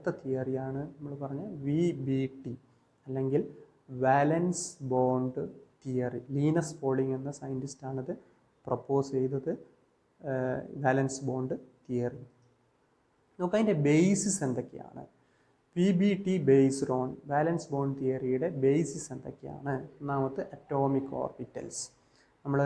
അടുത്ത തിയറിയാണ് നമ്മൾ പറഞ്ഞ VBT അല്ലെങ്കിൽ വാലൻസ് ബോണ്ട് തിയറി. ലീനസ് പോളിംഗ് എന്ന സയൻറ്റിസ്റ്റാണിത് പ്രപ്പോസ് ചെയ്തത്, വാലൻസ് ബോണ്ട് തിയറി. നമുക്ക് അതിൻ്റെ ബേസിസ് എന്തൊക്കെയാണ്? VBT based on valence bond തിയറിയുടെ ബേസിസ് എന്തൊക്കെയാണ്? ഒന്നാമത്തെ അറ്റോമിക് ഓർബിറ്റൽസ്. നമ്മൾ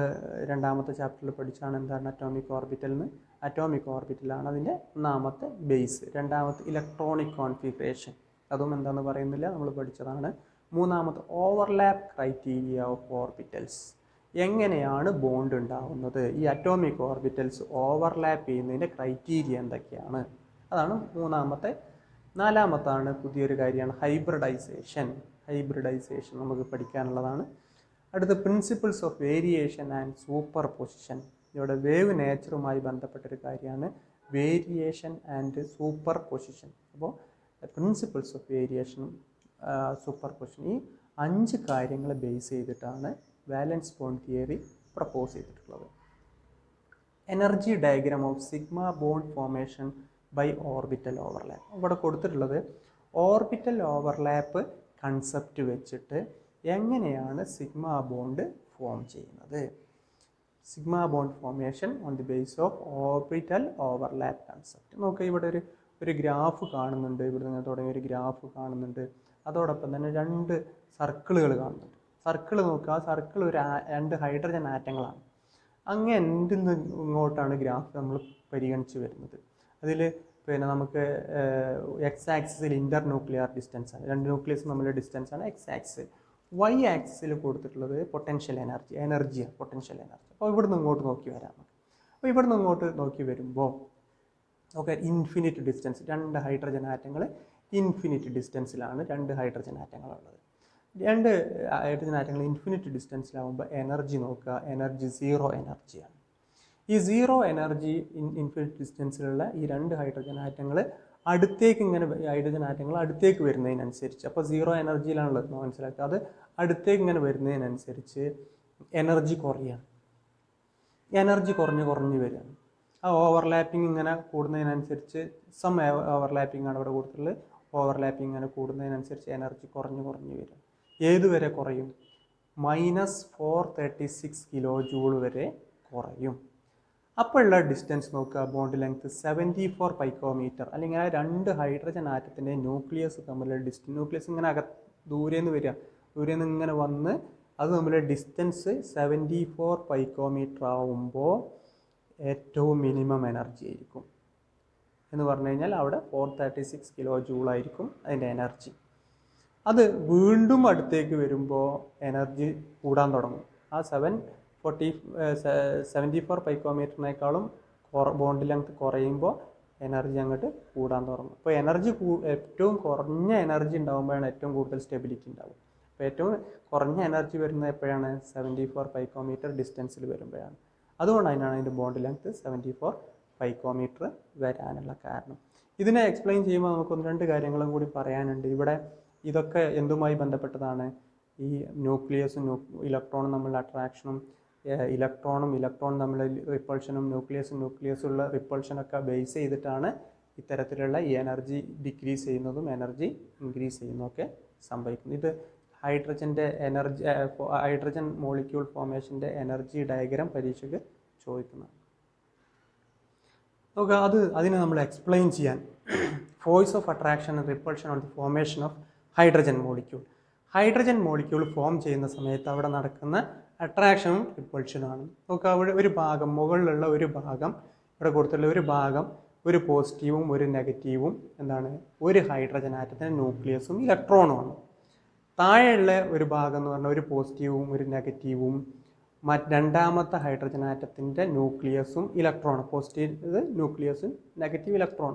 രണ്ടാമത്തെ ചാപ്റ്ററിൽ പഠിച്ചാണ് എന്താണ് അറ്റോമിക് ഓർബിറ്റൽ എന്ന്. അറ്റോമിക് ഓർബിറ്റലാണ് അതിൻ്റെ ഒന്നാമത്തെ ബേസ്. രണ്ടാമത്തെ ഇലക്ട്രോണിക് കോൺഫിഗറേഷൻ, അതും എന്താണെന്ന് പറയുന്നില്ല, നമ്മൾ പഠിച്ചതാണ്. മൂന്നാമത്തെ ഓവർലാപ്പ് ക്രൈറ്റീരിയ ഓഫ് ഓർബിറ്റൽസ്. എങ്ങനെയാണ് ബോണ്ട് ഉണ്ടാവുന്നത്? ഈ അറ്റോമിക് ഓർബിറ്റൽസ് ഓവർലാപ്പ് ചെയ്യുന്നതിൻ്റെ ക്രൈറ്റീരിയ എന്തൊക്കെയാണ്? അതാണ് മൂന്നാമത്തെ. നാലാമത്താണ് പുതിയൊരു കാര്യമാണ് ഹൈബ്രിഡൈസേഷൻ. ഹൈബ്രിഡൈസേഷൻ നമുക്ക് പഠിക്കാനുള്ളതാണ്. അടുത്ത principles of variation and superposition. ഇവിടെ വേവ് നേച്ചറുമായി ബന്ധപ്പെട്ടൊരു കാര്യമാണ് വേരിയേഷൻ ആൻഡ് സൂപ്പർ പൊസിഷൻ. അപ്പോൾ പ്രിൻസിപ്പിൾസ് ഓഫ് വേരിയേഷനും സൂപ്പർ പൊസിഷൻ, ഈ 5 കാര്യങ്ങൾ ബേസ് ചെയ്തിട്ടാണ് വാലൻസ് ബോണ്ട് തിയറി പ്രപ്പോസ് ചെയ്തിട്ടുള്ളത്. Energy diagram of sigma bond formation by orbital overlap. ഇവിടെ കൊടുത്തിട്ടുള്ളത് ഓർബിറ്റൽ ഓവർലാപ്പ് കൺസെപ്റ്റ് വെച്ചിട്ട് എങ്ങനെയാണ് സിഗ്മ ബോണ്ട് ഫോം ചെയ്യുന്നത്. Sigma bond formation on the base of orbital overlap concept. നോക്കുക, ഇവിടെ ഒരു ഗ്രാഫ് കാണുന്നുണ്ട്. ഇവിടെ നിന്ന് തുടങ്ങിയ ഒരു ഗ്രാഫ് കാണുന്നുണ്ട്. അതോടൊപ്പം തന്നെ 2 സർക്കിളുകൾ കാണുന്നുണ്ട്. സർക്കിൾ നോക്കുക, ആ സർക്കിൾ 2 ഹൈഡ്രജൻ ആറ്റങ്ങളാണ്. അങ്ങ് എൻഡിൽ നിന്ന് ഇങ്ങോട്ടാണ് ഗ്രാഫ് നമ്മൾ പരിഗണിച്ച് വരുന്നത്. അതിൽ പിന്നെ നമുക്ക് എക്സ് ആക്സിസിൽ ഇൻ്റർ ന്യൂക്ലിയർ ഡിസ്റ്റൻസ് ആണ്, 2 ന്യൂക്ലിയസ് തമ്മിലുള്ള ഡിസ്റ്റൻസ് ആണ് എക്സ് ആക്സിസ്. വൈ ആക്സിസിൽ കൊടുത്തിട്ടുള്ളത് പൊട്ടൻഷ്യൽ എനർജിയാണ്, പൊട്ടൻഷ്യൽ എനർജി. അപ്പോൾ ഇവിടുന്ന് ഇങ്ങോട്ട് നോക്കി വരാം നമുക്ക്. അപ്പോൾ ഇവിടുന്ന് ഇങ്ങോട്ട് നോക്കി വരുമ്പോൾ ഓക്കെ, ഇൻഫിനിറ്റ് ഡിസ്റ്റൻസ്, 2 ഹൈഡ്രജൻ ആറ്റങ്ങൾ ഇൻഫിനിറ്റ് ഡിസ്റ്റൻസിലാണ് 2 ഹൈഡ്രജൻ ആറ്റങ്ങളുള്ളത്. 2 ഹൈഡ്രജൻ ആറ്റങ്ങൾ ഇൻഫിനിറ്റ് ഡിസ്റ്റൻസിലാവുമ്പോൾ എനർജി നോക്കുക, എനർജി 0 എനർജിയാണ്. ഈ 0 എനർജി ഇൻഫിനിറ്റ് ഡിസ്റ്റൻസിലുള്ള ഈ 2 ഹൈഡ്രജൻ ആറ്റങ്ങൾ അടുത്തേക്ക് ഇങ്ങനെ ഹൈഡ്രജൻ ആറ്റങ്ങൾ അടുത്തേക്ക് വരുന്നതിനനുസരിച്ച്, അപ്പോൾ 0 എനർജിയിലാണുള്ളത് മനസ്സിലാക്കുക, അത് അടുത്തേക്ക് ഇങ്ങനെ വരുന്നതിനനുസരിച്ച് എനർജി കുറയാണ്. എനർജി കുറഞ്ഞ് വരികയാണ്. ആ ഓവർലാപ്പിംഗ് ഇങ്ങനെ കൂടുന്നതിനനുസരിച്ച് ഓവർലാപ്പിംഗ് ആണ് ഇവിടെ കൊടുത്തിട്ടുള്ളത്. ഓവർലാപ്പിംഗ് ഇങ്ങനെ കൂടുന്നതിനനുസരിച്ച് എനർജി കുറഞ്ഞ് വരും. ഏതുവരെ കുറയും? -436 കിലോ ജൂൾ വരെ കുറയും. അപ്പോഴുള്ള ഡിസ്റ്റൻസ് നോക്കുക, ബോണ്ട് ലെങ്ത് 74 പൈക്കോമീറ്റർ. അല്ലെങ്കിൽ ആ 2 ഹൈഡ്രജൻ ആറ്റത്തിൻ്റെ ന്യൂക്ലിയസ് തമ്മിലുള്ള ഡിസ്റ്റൻസ്, ന്യൂക്ലിയസ് ഇങ്ങനെ ദൂരേന്ന് വരിക, ദൂരേന്ന് ഇങ്ങനെ വന്ന് അത് തമ്മിലുള്ള ഡിസ്റ്റൻസ് 74 പൈക്കോമീറ്റർ ആവുമ്പോൾ ഏറ്റവും മിനിമം എനർജി ആയിരിക്കും എന്ന് പറഞ്ഞു കഴിഞ്ഞാൽ അവിടെ 436 കിലോ ജൂൾ ആയിരിക്കും അതിൻ്റെ എനർജി. അത് വീണ്ടും അടുത്തേക്ക് വരുമ്പോൾ എനർജി കൂടാൻ തുടങ്ങും. ആ 74 പൈക്കോമീറ്ററിനേക്കാളും ബോണ്ട് ലെങ്ത് കുറയുമ്പോൾ എനർജി അങ്ങോട്ട് കൂടാൻ തുടങ്ങും. അപ്പോൾ എനർജി ഏറ്റവും കുറഞ്ഞ എനർജി ഉണ്ടാകുമ്പോഴാണ് ഏറ്റവും കൂടുതൽ സ്റ്റെബിലിറ്റി ഉണ്ടാകും. അപ്പോൾ ഏറ്റവും കുറഞ്ഞ എനർജി വരുന്നത് എപ്പോഴാണ്? 74 പൈക്കോമീറ്റർ ഡിസ്റ്റൻസിൽ വരുമ്പോഴാണ്. അതുകൊണ്ട് അതിൻ്റെ ബോണ്ട് ലെങ്ത് 74 പൈക്കോമീറ്റർ വരാനുള്ള കാരണം. ഇതിനെ എക്സ്പ്ലെയിൻ ചെയ്യുമ്പോൾ നമുക്ക് 1-2 കാര്യങ്ങളും കൂടി പറയാനുണ്ട്. ഇവിടെ ഇതൊക്കെ എന്തുമായി ബന്ധപ്പെട്ടതാണ്? ഈ ന്യൂക്ലിയസും ഇലക്ട്രോണും തമ്മിലുള്ള അട്രാക്ഷനും ഇലക്ട്രോണും തമ്മിലുള്ള റിപ്പൾഷനും ന്യൂക്ലിയസുള്ള റിപ്പൾഷനൊക്കെ ബേസ് ചെയ്തിട്ടാണ് ഇത്തരത്തിലുള്ള ഈ എനർജി ഡിക്രീസ് ചെയ്യുന്നതും എനർജി ഇൻക്രീസ് ചെയ്യുന്നതൊക്കെ സംഭവിക്കുന്നത്. ഇത് ഹൈഡ്രജൻ മോളിക്യൂൾ ഫോർമേഷൻ്റെ എനർജി ഡയഗ്രാം പരീക്ഷയ്ക്ക് ചോദിക്കുന്നതാണ്. നോക്കുക, അതിനെ നമ്മൾ എക്സ്പ്ലെയിൻ ചെയ്യാൻ force of attraction and repulsion on the formation of hydrogen molecule. Hydrogen molecule form ചെയ്യുന്ന സമയത്ത് അവിടെ നടക്കുന്ന അട്രാക്ഷനും റിപ്പൾഷനുമാണ്. നോക്കുക, അവിടെ ഒരു ഭാഗം, മുകളിലുള്ള ഒരു ഭാഗം, ഇവിടെ കൊടുത്തുള്ള ഒരു ഭാഗം, ഒരു പോസിറ്റീവും ഒരു നെഗറ്റീവും എന്താണ്, ഒരു ഹൈഡ്രജൻ ആറ്റത്തിൻ്റെ ന്യൂക്ലിയസും ഇലക്ട്രോണുമാണ്. താഴെയുള്ള ഒരു ഭാഗം എന്ന് പറഞ്ഞാൽ ഒരു പോസിറ്റീവും ഒരു നെഗറ്റീവും രണ്ടാമത്തെ ഹൈഡ്രജൻ ആറ്റത്തിൻ്റെ ന്യൂക്ലിയസും ഇലക്ട്രോൺ, പോസിറ്റീവ് ന്യൂക്ലിയസും നെഗറ്റീവ് ഇലക്ട്രോൺ.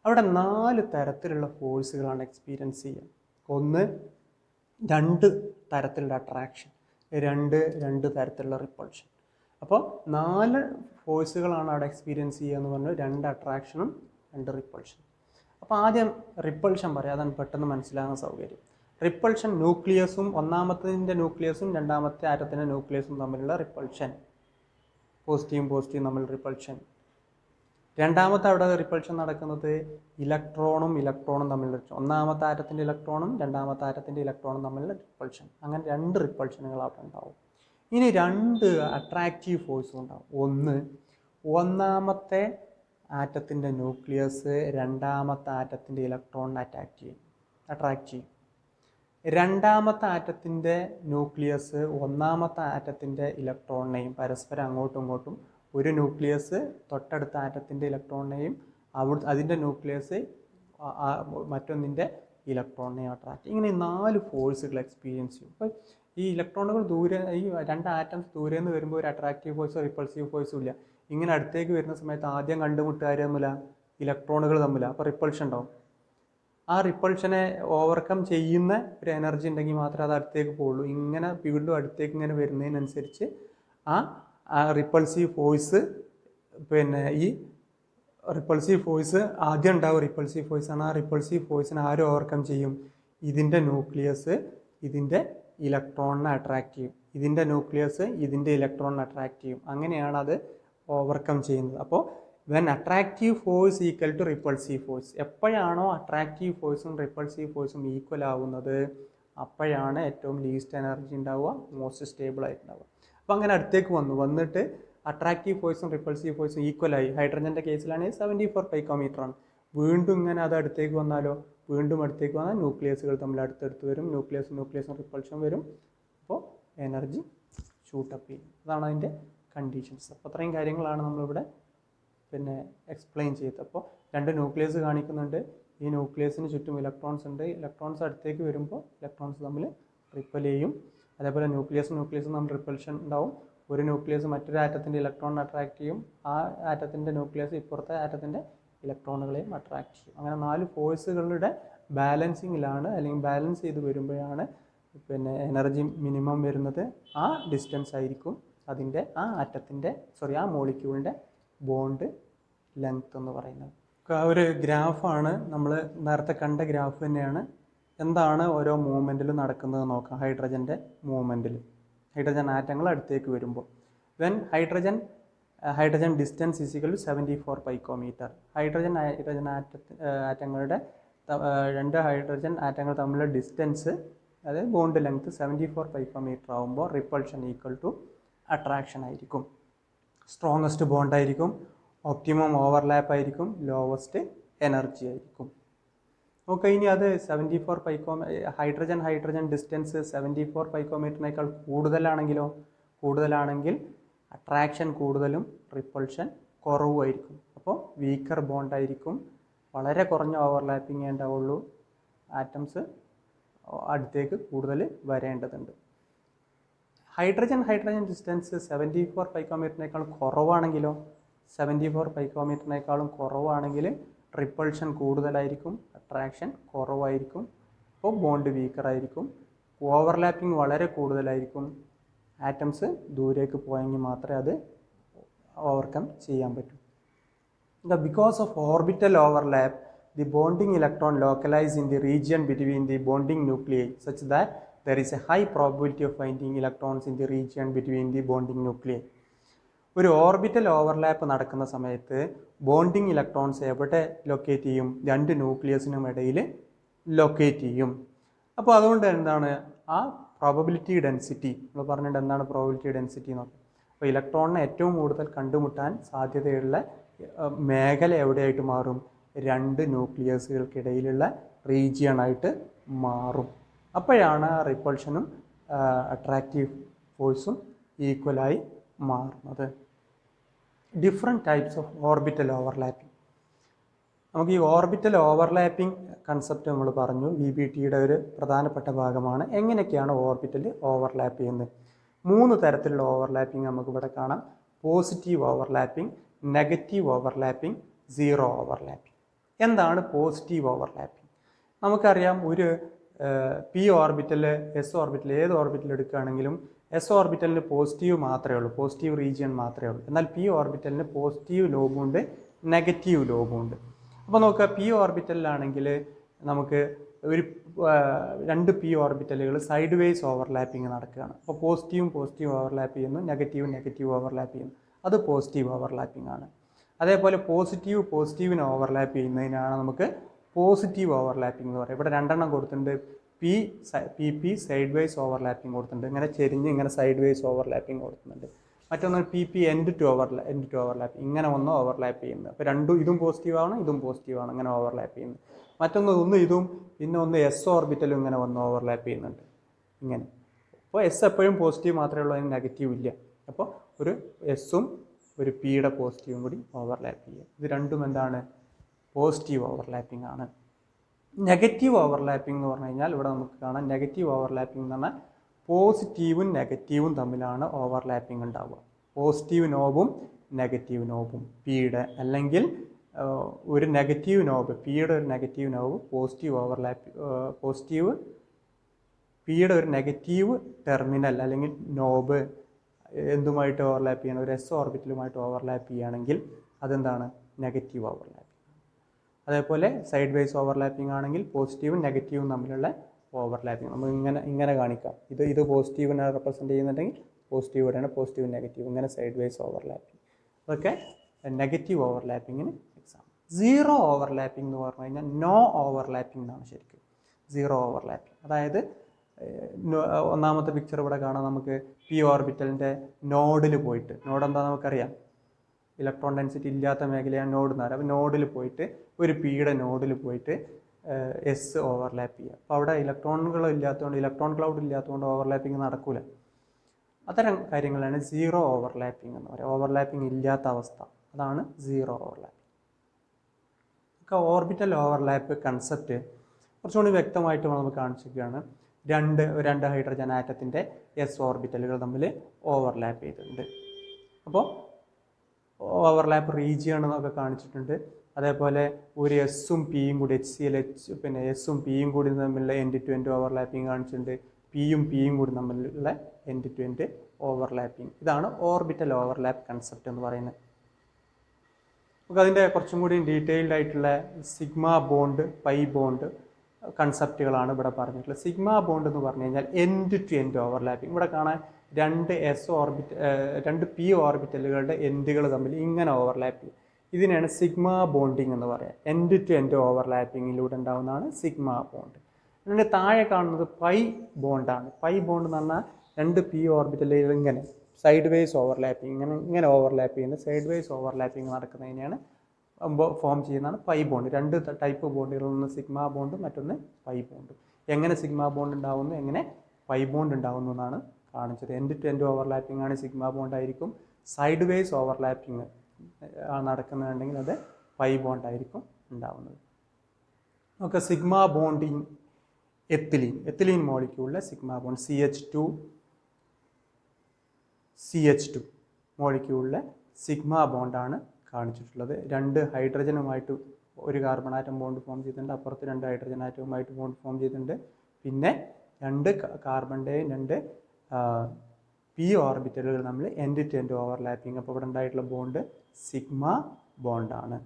അവിടെ 4 തരത്തിലുള്ള ഫോഴ്സുകളാണ് എക്സ്പീരിയൻസ് ചെയ്യുക. ഒന്ന്, 2 തരത്തിലുള്ള അട്രാക്ഷൻ, 2 തരത്തിലുള്ള റിപ്പൾഷൻ. അപ്പോൾ 4 ഫോഴ്സുകളാണ് അവിടെ എക്സ്പീരിയൻസ് ചെയ്യുക എന്ന് പറഞ്ഞാൽ 2 അട്രാക്ഷനും 2 റിപ്പൾഷനും. അപ്പോൾ ആദ്യം റിപ്പൾഷൻ പറയാം, അതാണ് പെട്ടെന്ന് മനസ്സിലാകുന്ന സൗകര്യം. റിപ്പൾഷൻ ന്യൂക്ലിയസും, ഒന്നാമത്തതിൻ്റെ ന്യൂക്ലിയസും രണ്ടാമത്തെ ആറ്റത്തിൻ്റെ ന്യൂക്ലിയസും തമ്മിലുള്ള റിപ്പൾഷൻ, പോസിറ്റീവും തമ്മിൽ റിപ്പൾഷൻ. രണ്ടാമത്തെ അവിടെ റിപ്പൾഷൻ നടക്കുന്നത് ഇലക്ട്രോണും തമ്മിലുള്ള ഒന്നാമത്തെ ആറ്റത്തിൻ്റെ ഇലക്ട്രോണും രണ്ടാമത്തെ ആറ്റത്തിൻ്റെ ഇലക്ട്രോണും തമ്മിലുള്ള റിപ്പൾഷൻ. അങ്ങനെ 2 റിപ്പൾഷനുകൾ അവിടെ ഉണ്ടാവും. ഇനി 2 അട്രാക്റ്റീവ് ഫോഴ്സും ഉണ്ടാവും. ഒന്ന്, ഒന്നാമത്തെ ആറ്റത്തിൻ്റെ ന്യൂക്ലിയസ് രണ്ടാമത്തെ ആറ്റത്തിൻ്റെ ഇലക്ട്രോണിനെ അട്രാക്റ്റ് ചെയ്യും. രണ്ടാമത്തെ ആറ്റത്തിൻ്റെ ന്യൂക്ലിയസ് ഒന്നാമത്തെ ആറ്റത്തിൻ്റെ ഇലക്ട്രോണിനെയും പരസ്പരം അങ്ങോട്ടും ഇങ്ങോട്ടും, ഒരു ന്യൂക്ലിയസ് തൊട്ടടുത്ത ആറ്റത്തിൻ്റെ ഇലക്ട്രോണിനെയും അതിൻ്റെ ന്യൂക്ലിയസ് മറ്റൊന്നിൻ്റെ ഇലക്ട്രോണിനെയും അട്രാക്റ്റ് ചെയ്യും. ഇങ്ങനെ 4 ഫോഴ്സുകൾ എക്സ്പീരിയൻസ് ചെയ്യും. അപ്പോൾ ഈ ഇലക്ട്രോണുകൾ ദൂരെ, ഈ 2 ആറ്റംസ് ദൂരെ നിന്ന് വരുമ്പോൾ ഒരു അട്രാക്റ്റീവ് ഫോഴ്സോ റിപ്പൾസീവ് ഫോഴ്സോ ഇല്ല. ഇങ്ങനെ അടുത്തേക്ക് വരുന്ന സമയത്ത് ആദ്യം കണ്ടുമുട്ടുകാർ തമ്മില ഇലക്ട്രോണുകൾ തമ്മില, അപ്പോൾ റിപ്പൾഷൻ ഉണ്ടാവും. ആ റിപ്പൾഷനെ ഓവർകം ചെയ്യുന്ന ഒരു എനർജി ഉണ്ടെങ്കിൽ മാത്രമേ അത് അടുത്തേക്ക് പോകുള്ളൂ. ഇങ്ങനെ വീണ്ടും അടുത്തേക്ക് ഇങ്ങനെ വരുന്നതിനനുസരിച്ച് ആ റിപ്പൾസീവ് ഫോഴ്സ്, ഈ റിപ്പൾസീവ് ഫോഴ്സ് ആദ്യം ഉണ്ടാവും. റിപ്പൾസീവ് ഫോഴ്സ് ആണ്. ആ റിപ്പൾസീവ് ഫോഴ്സിനെ ആരും ഓവർകം ചെയ്യും? ഇതിൻ്റെ ന്യൂക്ലിയസ് ഇതിൻ്റെ ഇലക്ട്രോണിനെ അട്രാക്റ്റ് ചെയ്യും, ഇതിൻ്റെ ന്യൂക്ലിയസ് ഇതിൻ്റെ ഇലക്ട്രോണിനെ അട്രാക്റ്റ് ചെയ്യും. അങ്ങനെയാണ് അത് ഓവർകം ചെയ്യുന്നത്. അപ്പോൾ when attractive force equal to repulsive force, എപ്പോഴാണോ അട്രാക്റ്റീവ് ഫോഴ്സും റിപ്പൾസീവ് ഫോഴ്സും ഈക്വൽ ആവുന്നത് അപ്പോഴാണ് ഏറ്റവും ലീസ്റ്റ് എനർജി ഉണ്ടാവുക, മോസ്റ്റ് സ്റ്റേബിൾ ആയിട്ടുണ്ടാവുക. അപ്പോൾ അങ്ങനെ അടുത്തേക്ക് വന്നിട്ട് അട്രാക്റ്റീവ് ഫോഴ്സും റിപ്പൾസീവ് ഫോഴ്സും ഈക്വലായി. ഹൈഡ്രജൻ്റെ കേസിലാണെങ്കിൽ 74 പൈക്കോമീറ്ററാണ്. വീണ്ടും ഇങ്ങനെ അത് അടുത്തേക്ക് വന്നാലോ, വീണ്ടും അടുത്തേക്ക് വന്നാൽ ന്യൂക്ലിയസുകൾ തമ്മിൽ അടുത്തടുത്ത് വരും, ന്യൂക്ലിയസും റിപ്പൾഷൻ വരും. അപ്പോൾ എനർജി ഷൂട്ടപ്പ് ചെയ്യും. അതാണ് അതിൻ്റെ കണ്ടീഷൻസ്. അപ്പോൾ അത്രയും കാര്യങ്ങളാണ് നമ്മളിവിടെ എക്സ്പ്ലെയിൻ ചെയ്തത്. അപ്പോൾ 2 ന്യൂക്ലിയസ് കാണിക്കുന്നുണ്ട്. ഈ ന്യൂക്ലിയസിന് ചുറ്റും ഇലക്ട്രോൺസ് ഉണ്ട്. ഇലക്ട്രോൺസ് അടുത്തേക്ക് വരുമ്പോൾ ഇലക്ട്രോൺസ് തമ്മിൽ റിപ്പൽ ചെയ്യും. അതേപോലെ ന്യൂക്ലിയസും തമ്മിൽ റിപ്പൾഷൻ ഉണ്ടാവും. ഒരു ന്യൂക്ലിയസ് മറ്റൊരു ആറ്റത്തിൻ്റെ ഇലക്ട്രോണിനെ അട്രാക്റ്റ് ചെയ്യും. ആ ആറ്റത്തിൻ്റെ ന്യൂക്ലിയസ് ഇപ്പുറത്തെ ആറ്റത്തിൻ്റെ ഇലക്ട്രോണുകളെയും അട്രാക്റ്റ് ചെയ്യും. അങ്ങനെ 4 ഫോഴ്സുകളുടെ ബാലൻസിങ്ങിലാണ്, അല്ലെങ്കിൽ ബാലൻസ് ചെയ്ത് വരുമ്പോഴാണ് എനർജി മിനിമം വരുന്നത്. ആ ഡിസ്റ്റൻസ് ആയിരിക്കും അതിൻ്റെ ആ മോളിക്യൂളിൻ്റെ ബോണ്ട് ലെങ്ത് എന്ന് പറയുന്നത്. ഒരു ഗ്രാഫാണ്, നമ്മൾ നേരത്തെ കണ്ട ഗ്രാഫ് തന്നെയാണ്. എന്താണ് ഓരോ മൂവ്മെൻറ്റിലും നടക്കുന്നത് നോക്കാം. ഹൈഡ്രജൻ ആറ്റങ്ങൾ അടുത്തേക്ക് വരുമ്പോൾ when hydrogen distance is equal 74 picometer. ആറ്റങ്ങളുടെ 2 ഹൈഡ്രജൻ ആറ്റങ്ങൾ തമ്മിലുള്ള ഡിസ്റ്റൻസ്, അതായത് ബോണ്ട് ലെങ്ത് 74 പൈക്കോമീറ്റർ ആകുമ്പോൾ റിപ്പൾഷൻ ഈക്വൽ ടു അട്രാക്ഷൻ ആയിരിക്കും. സ്ട്രോങ്ങസ്റ്റ് ബോണ്ട് ആയിരിക്കും, ഒപ്റ്റിമം ഓവർലാപ്പ് ആയിരിക്കും, ലോവസ്റ്റ് എനർജി ആയിരിക്കും. ഓക്കെ, ഇനി അത് 74 ഹൈഡ്രജൻ ഡിസ്റ്റൻസ് 74 പൈക്കോമീറ്ററിനേക്കാൾ കൂടുതലാണെങ്കിൽ അട്രാക്ഷൻ കൂടുതലും റിപ്പൾഷൻ കുറവുമായിരിക്കും. അപ്പോൾ വീക്കർ ബോണ്ട് ആയിരിക്കും, വളരെ കുറഞ്ഞ ഓവർലാപ്പിംഗ് ഉണ്ടാവുള്ളൂ, ആറ്റംസ് അടുത്തേക്ക് കൂടുതൽ വരേണ്ടതുണ്ട്. ഹൈഡ്രജൻ ഡിസ്റ്റൻസ് 74 പൈക്കോമീറ്ററിനേക്കാൾ കുറവാണെങ്കിൽ റിപ്പൾഷൻ കൂടുതലായിരിക്കും, അട്രാക്ഷൻ കുറവായിരിക്കും. അപ്പോൾ ബോണ്ട് വീക്കർ ആയിരിക്കും. ഓവർലാപ്പിംഗ് വളരെ കൂടുതലായിരിക്കും. ആറ്റംസ് ദൂരേക്ക് പോയെങ്കിൽ മാത്രമേ അത് ഓവർകം ചെയ്യാൻ പറ്റൂ. Because of orbital overlap, the bonding electron localizes in the region between the bonding nuclei such that there is a high probability of finding electrons in the region between the bonding nuclei. ഒരു orbital overlap നടക്കുന്ന സമയത്ത് bonding electrons എവിടെ locate ചെയ്യും? 2 ന്യൂക്ലിയസിനും ഇടയിൽ locate ചെയ്യും. അപ്പോൾ അതുകൊണ്ട് എന്താണ് ആ പ്രോബബിലിറ്റി ഡെൻസിറ്റി, നമ്മൾ പറഞ്ഞിട്ട് എന്താണ് പ്രോബബിലിറ്റി ഡെൻസിറ്റി എന്നൊക്കെ. അപ്പോൾ ഇലക്ട്രോണിനെ ഏറ്റവും കൂടുതൽ കണ്ടുമുട്ടാൻ സാധ്യതയുള്ള മേഖല എവിടെയായിട്ട് മാറും? 2 ന്യൂക്ലിയസുകൾക്കിടയിലുള്ള റീജിയണായിട്ട് മാറും. അപ്പോഴാണ് റിപ്പൾഷനും അട്രാക്റ്റീവ് ഫോഴ്സും ഈക്വലായി മാറുന്നത്. Different types of orbital overlapping. നമുക്ക് ഈ ഓർബിറ്റൽ ഓവർലാപ്പിംഗ് കൺസെപ്റ്റ് നമ്മൾ പറഞ്ഞു, VBTയുടെ ഒരു പ്രധാനപ്പെട്ട ഭാഗമാണ്. എങ്ങനെയൊക്കെയാണ് ഓർബിറ്റൽ ഓവർലാപ്പ് ചെയ്യുന്നത്? 3 തരത്തിലുള്ള ഓവർലാപ്പിംഗ് നമുക്കിവിടെ കാണാം. Positive overlapping, negative overlapping, zero overlapping. എന്താണ് പോസിറ്റീവ് ഓവർലാപ്പിംഗ്? നമുക്കറിയാം, ഒരു പി ഓർബിറ്റൽ, എസ് ഓർബിറ്റൽ, ഏത് ഓർബിറ്റൽ എടുക്കുകയാണെങ്കിലും എസ് ഓർബിറ്റലിന് പോസിറ്റീവ് മാത്രമേ ഉള്ളൂ, പോസിറ്റീവ് റീജിയൻ മാത്രമേ ഉള്ളൂ. എന്നാൽ പി ഓർബിറ്റലിന് പോസിറ്റീവ് ലോബുണ്ട്, നെഗറ്റീവ് ലോബുണ്ട്. അപ്പോൾ നോക്കുക, പി ഓർബിറ്റലിലാണെങ്കിൽ നമുക്ക് ഒരു 2 പി ഓർബിറ്റലുകൾ സൈഡ് വേസ് ഓവർലാപ്പിംഗ് നടക്കുകയാണ്. അപ്പോൾ പോസിറ്റീവ് ഓവർലാപ്പ് ചെയ്യുന്നു, നെഗറ്റീവ് ഓവർലാപ്പ് ചെയ്യുന്നു. അത് പോസിറ്റീവ് ഓവർലാപ്പിംഗ് ആണ്. അതേപോലെ പോസിറ്റീവിനെ ഓവർലാപ്പ് ചെയ്യുന്നതിനാണ് നമുക്ക് പോസിറ്റീവ് ഓവർലാപ്പിംഗ് എന്ന് പറയുന്നത്. ഇവിടെ രണ്ടെണ്ണം കൊടുത്തിട്ടുണ്ട്. പി സൈഡ് വൈസ് ഓവർലാപ്പിംഗ് കൊടുത്തിട്ടുണ്ട്, ഇങ്ങനെ ചെരിഞ്ഞ് ഇങ്ങനെ സൈഡ് വൈസ് ഓവർലാപ്പിംഗ് കൊടുക്കുന്നുണ്ട്. മറ്റൊന്ന് പി എൻഡ് ടു ഓവർലാപ്പ്, ഇങ്ങനെ ഒന്ന് ഓവർലാപ്പ് ചെയ്യുന്നത്. അപ്പോൾ രണ്ടും ഇതും പോസിറ്റീവാണ് ഇതും പോസിറ്റീവാണ്, ഇങ്ങനെ ഓവർലാപ്പ് ചെയ്യുന്നത്. മറ്റൊന്ന് ഇതും പിന്നെ ഒന്ന് എസ് ഓർബിറ്റലും ഇങ്ങനെ ഒന്ന് ഓവർലാപ്പ് ചെയ്യുന്നുണ്ട് ഇങ്ങനെ. അപ്പോൾ എസ് എപ്പോഴും പോസിറ്റീവ് മാത്രമേ ഉള്ളൂ, അതിന് നെഗറ്റീവ് ഇല്ല. അപ്പോൾ ഒരു എസ്സും ഒരു പിയുടെ പോസിറ്റീവും കൂടി ഓവർലാപ്പ് ചെയ്യുക. ഇത് രണ്ടും എന്താണ്? പോസിറ്റീവ് ഓവർലാപ്പിംഗ് ആണ്. നെഗറ്റീവ് ഓവർലാപ്പിംഗ് എന്ന് പറഞ്ഞു കഴിഞ്ഞാൽ ഇവിടെ നമുക്ക് കാണാം, നെഗറ്റീവ് ഓവർലാപ്പിംഗ് എന്ന് പറഞ്ഞാൽ പോസിറ്റീവും നെഗറ്റീവും തമ്മിലാണ് ഓവർലാപ്പിംഗ് ഉണ്ടാവുക. പോസിറ്റീവ് നോബും നെഗറ്റീവ് നോബും പിയുടെ, അല്ലെങ്കിൽ ഒരു നെഗറ്റീവ് നോബ് പിയുടെ ഒരു നെഗറ്റീവ് നോബ് പിയുടെ ഒരു നെഗറ്റീവ് ടെർമിനൽ അല്ലെങ്കിൽ നോബ് എന്തുമായിട്ട് ഓവർലാപ്പ് ചെയ്യണം? ഒരു എസ് ഓർബിറ്റലുമായിട്ട് ഓവർലാപ്പ് ചെയ്യുകയാണെങ്കിൽ അതെന്താണ്? Negative overlapping. അതേപോലെ സൈഡ് വൈസ് ഓവർലാപ്പിംഗ് ആണെങ്കിൽ പോസിറ്റീവും നെഗറ്റീവും തമ്മിലുള്ള ഓവർലാപ്പിംഗ് നമുക്ക് ഇങ്ങനെ കാണിക്കാം. ഇത് പോസിറ്റീവിനെ റെപ്രസെൻറ്റ് ചെയ്യുന്നുണ്ടെങ്കിൽ പോസിറ്റീവ് ഇവിടെയാണ്, പോസിറ്റീവ് നെഗറ്റീവ്, ഇങ്ങനെ സൈഡ് വൈസ് ഓവർലാപ്പിംഗ്. അതൊക്കെ നെഗറ്റീവ് ഓവർലാപ്പിങ്ങിന് എക്സാമ്പിൾ. സീറോ ഓവർലാപ്പിംഗ് എന്ന് പറഞ്ഞു കഴിഞ്ഞാൽ നോ ഓവർലാപ്പിംഗ് എന്നാണ് ശരിക്കും. സീറോ ഓവർലാപ്പിംഗ് അതായത് ഒന്നാമത്തെ പിക്ചർ ഇവിടെ കാണാം. നമുക്ക് പി ഓർബിറ്റലിൻ്റെ നോഡിൽ പോയിട്ട്, നോഡ് എന്താ നമുക്കറിയാം, ഇലക്ട്രോൺ ഡെൻസിറ്റി ഇല്ലാത്ത മേഖലയാണ് നോഡ് എന്ന് പറയുക. അപ്പോൾ നോഡിൽ പോയിട്ട് ഒരു പിയുടെ നോഡിൽ പോയിട്ട് എസ് ഓവർലാപ്പ് ചെയ്യുക. അപ്പോൾ അവിടെ ഇലക്ട്രോൺ ക്ലൗഡ് ഇല്ലാത്തതുകൊണ്ട് ഓവർലാപ്പിംഗ് നടക്കില്ല. അത്തരം കാര്യങ്ങളാണ് സീറോ ഓവർലാപ്പിംഗ് എന്ന് പറയുക. ഓവർലാപ്പിംഗ് ഇല്ലാത്ത അവസ്ഥ, അതാണ് സീറോ ഓവർലാപ്പിംഗ്. ഒക്കെ ഓർബിറ്റൽ ഓവർലാപ്പ് കൺസെപ്റ്റ് കുറച്ചുകൂടി വ്യക്തമായിട്ട് നമുക്ക് കാണിച്ചിരിക്കുകയാണ്. രണ്ട് ഹൈഡ്രജൻ ആറ്റത്തിൻ്റെ എസ് ഓർബിറ്റലുകൾ തമ്മിൽ ഓവർലാപ്പ് ചെയ്തിട്ടുണ്ട്. അപ്പോൾ ഓവർലാപ്പ് റീജിയൺ എന്നൊക്കെ കാണിച്ചിട്ടുണ്ട്. അതേപോലെ ഒരു എസ്സും പിയും കൂടി പിന്നെ എസ്സും പിയും കൂടി തമ്മിലുള്ള എൻഡ് ടു എൻഡ് ഓവർലാപ്പിംഗ് കാണിച്ചിട്ടുണ്ട്. പിയും കൂടി തമ്മിലുള്ള എൻഡ് ടു എൻഡ് ഓവർലാപ്പിംഗ്. ഇതാണ് ഓർബിറ്റൽ ഓവർലാപ്പ് കൺസെപ്റ്റ് എന്ന് പറയുന്നത്. നമുക്ക് അതിൻ്റെ കുറച്ചും കൂടി ഡീറ്റെയിൽഡ് ആയിട്ടുള്ള സിഗ്മ ബോണ്ട്, പൈ ബോണ്ട് കൺസെപ്റ്റുകളാണ് ഇവിടെ പറഞ്ഞിട്ടുള്ളത്. സിഗ്മ ബോണ്ട് എന്ന് പറഞ്ഞു കഴിഞ്ഞാൽ എൻഡ് ടു എൻഡ് ഓവർലാപ്പിംഗ്. ഇവിടെ കാണാൻ രണ്ട് പി ഓർബിറ്റലുകളുടെ എൻഡുകൾ തമ്മിൽ ഇങ്ങനെ ഓവർലാപ്പ് ചെയ്യും. ഇതിനെയാണ് സിഗ്മ ബോണ്ടിങ് എന്ന് പറയുക. എൻഡ് ടു എൻഡ് ഓവർലാപ്പിങ്ങിലൂടെ ഉണ്ടാകുന്നതാണ് സിഗ്മ ബോണ്ട്. അതിൻ്റെ താഴെ കാണുന്നത് പൈ ബോണ്ടാണ്. പൈ ബോണ്ട് എന്ന് പറഞ്ഞാൽ രണ്ട് പി ഓർബിറ്റലുകൾ ഇങ്ങനെ സൈഡ് വൈസ് ഓവർലാപ്പിംഗ്, ഇങ്ങനെ ഓവർലാപ്പ് ചെയ്യുന്ന സൈഡ് വൈസ് ഓവർലാപ്പിംഗ് നടക്കുന്നതിനെയാണ് ഫോം ചെയ്യുന്നതാണ് പൈ ബോണ്ട്. രണ്ട് ടൈപ്പ് ബോണ്ടുകളിൽ ഒന്ന് സിഗ്മ ബോണ്ടും മറ്റൊന്ന് പൈ ബോണ്ടും. എങ്ങനെ സിഗ്മ ബോണ്ട് ഉണ്ടാവുന്നു, എങ്ങനെ പൈ ബോണ്ട് ഉണ്ടാവുന്നു എന്നാണ് കാണിച്ചത്. എൻഡ് ടു എൻഡ് ഓവർലാപ്പിംഗ് ആണ് സിഗ്മ ബോണ്ട് ആയിരിക്കും. സൈഡ് വൈസ് ഓവർലാപ്പിംഗ് നടക്കുന്നുണ്ടെങ്കിൽ അത് പൈ ബോണ്ട് ആയിരിക്കും ഉണ്ടാവുന്നത്. നമുക്ക് സിഗ്മ ബോണ്ട് ഇൻ എത്തിലീൻ മോളിക്യൂളിലെ സിഗ്മ ബോണ്ട് CH2 മോളിക്യൂളിലെ സിഗ്മ ബോണ്ടാണ് കാണിച്ചിട്ടുള്ളത്. രണ്ട് ഹൈഡ്രജനുമായിട്ട് ഒരു കാർബൺ ആറ്റം ബോണ്ട് ഫോം ചെയ്തിട്ടുണ്ട്, അപ്പുറത്ത് രണ്ട് ഹൈഡ്രജൻ ആറ്റവുമായിട്ട് ബോണ്ട് ഫോം ചെയ്തിട്ടുണ്ട്. പിന്നെ രണ്ട് കാർബണിൻ്റെയും രണ്ട് പി ഓർബിറ്റലുകൾ നമ്മൾ എൻഡ് ടു എൻഡ് ഓവർലാപ്പിംഗ്. അപ്പോൾ ഇവിടെ ഉണ്ടായിട്ടുള്ള ബോണ്ട് സിഗ്മ ബോണ്ടാണ്.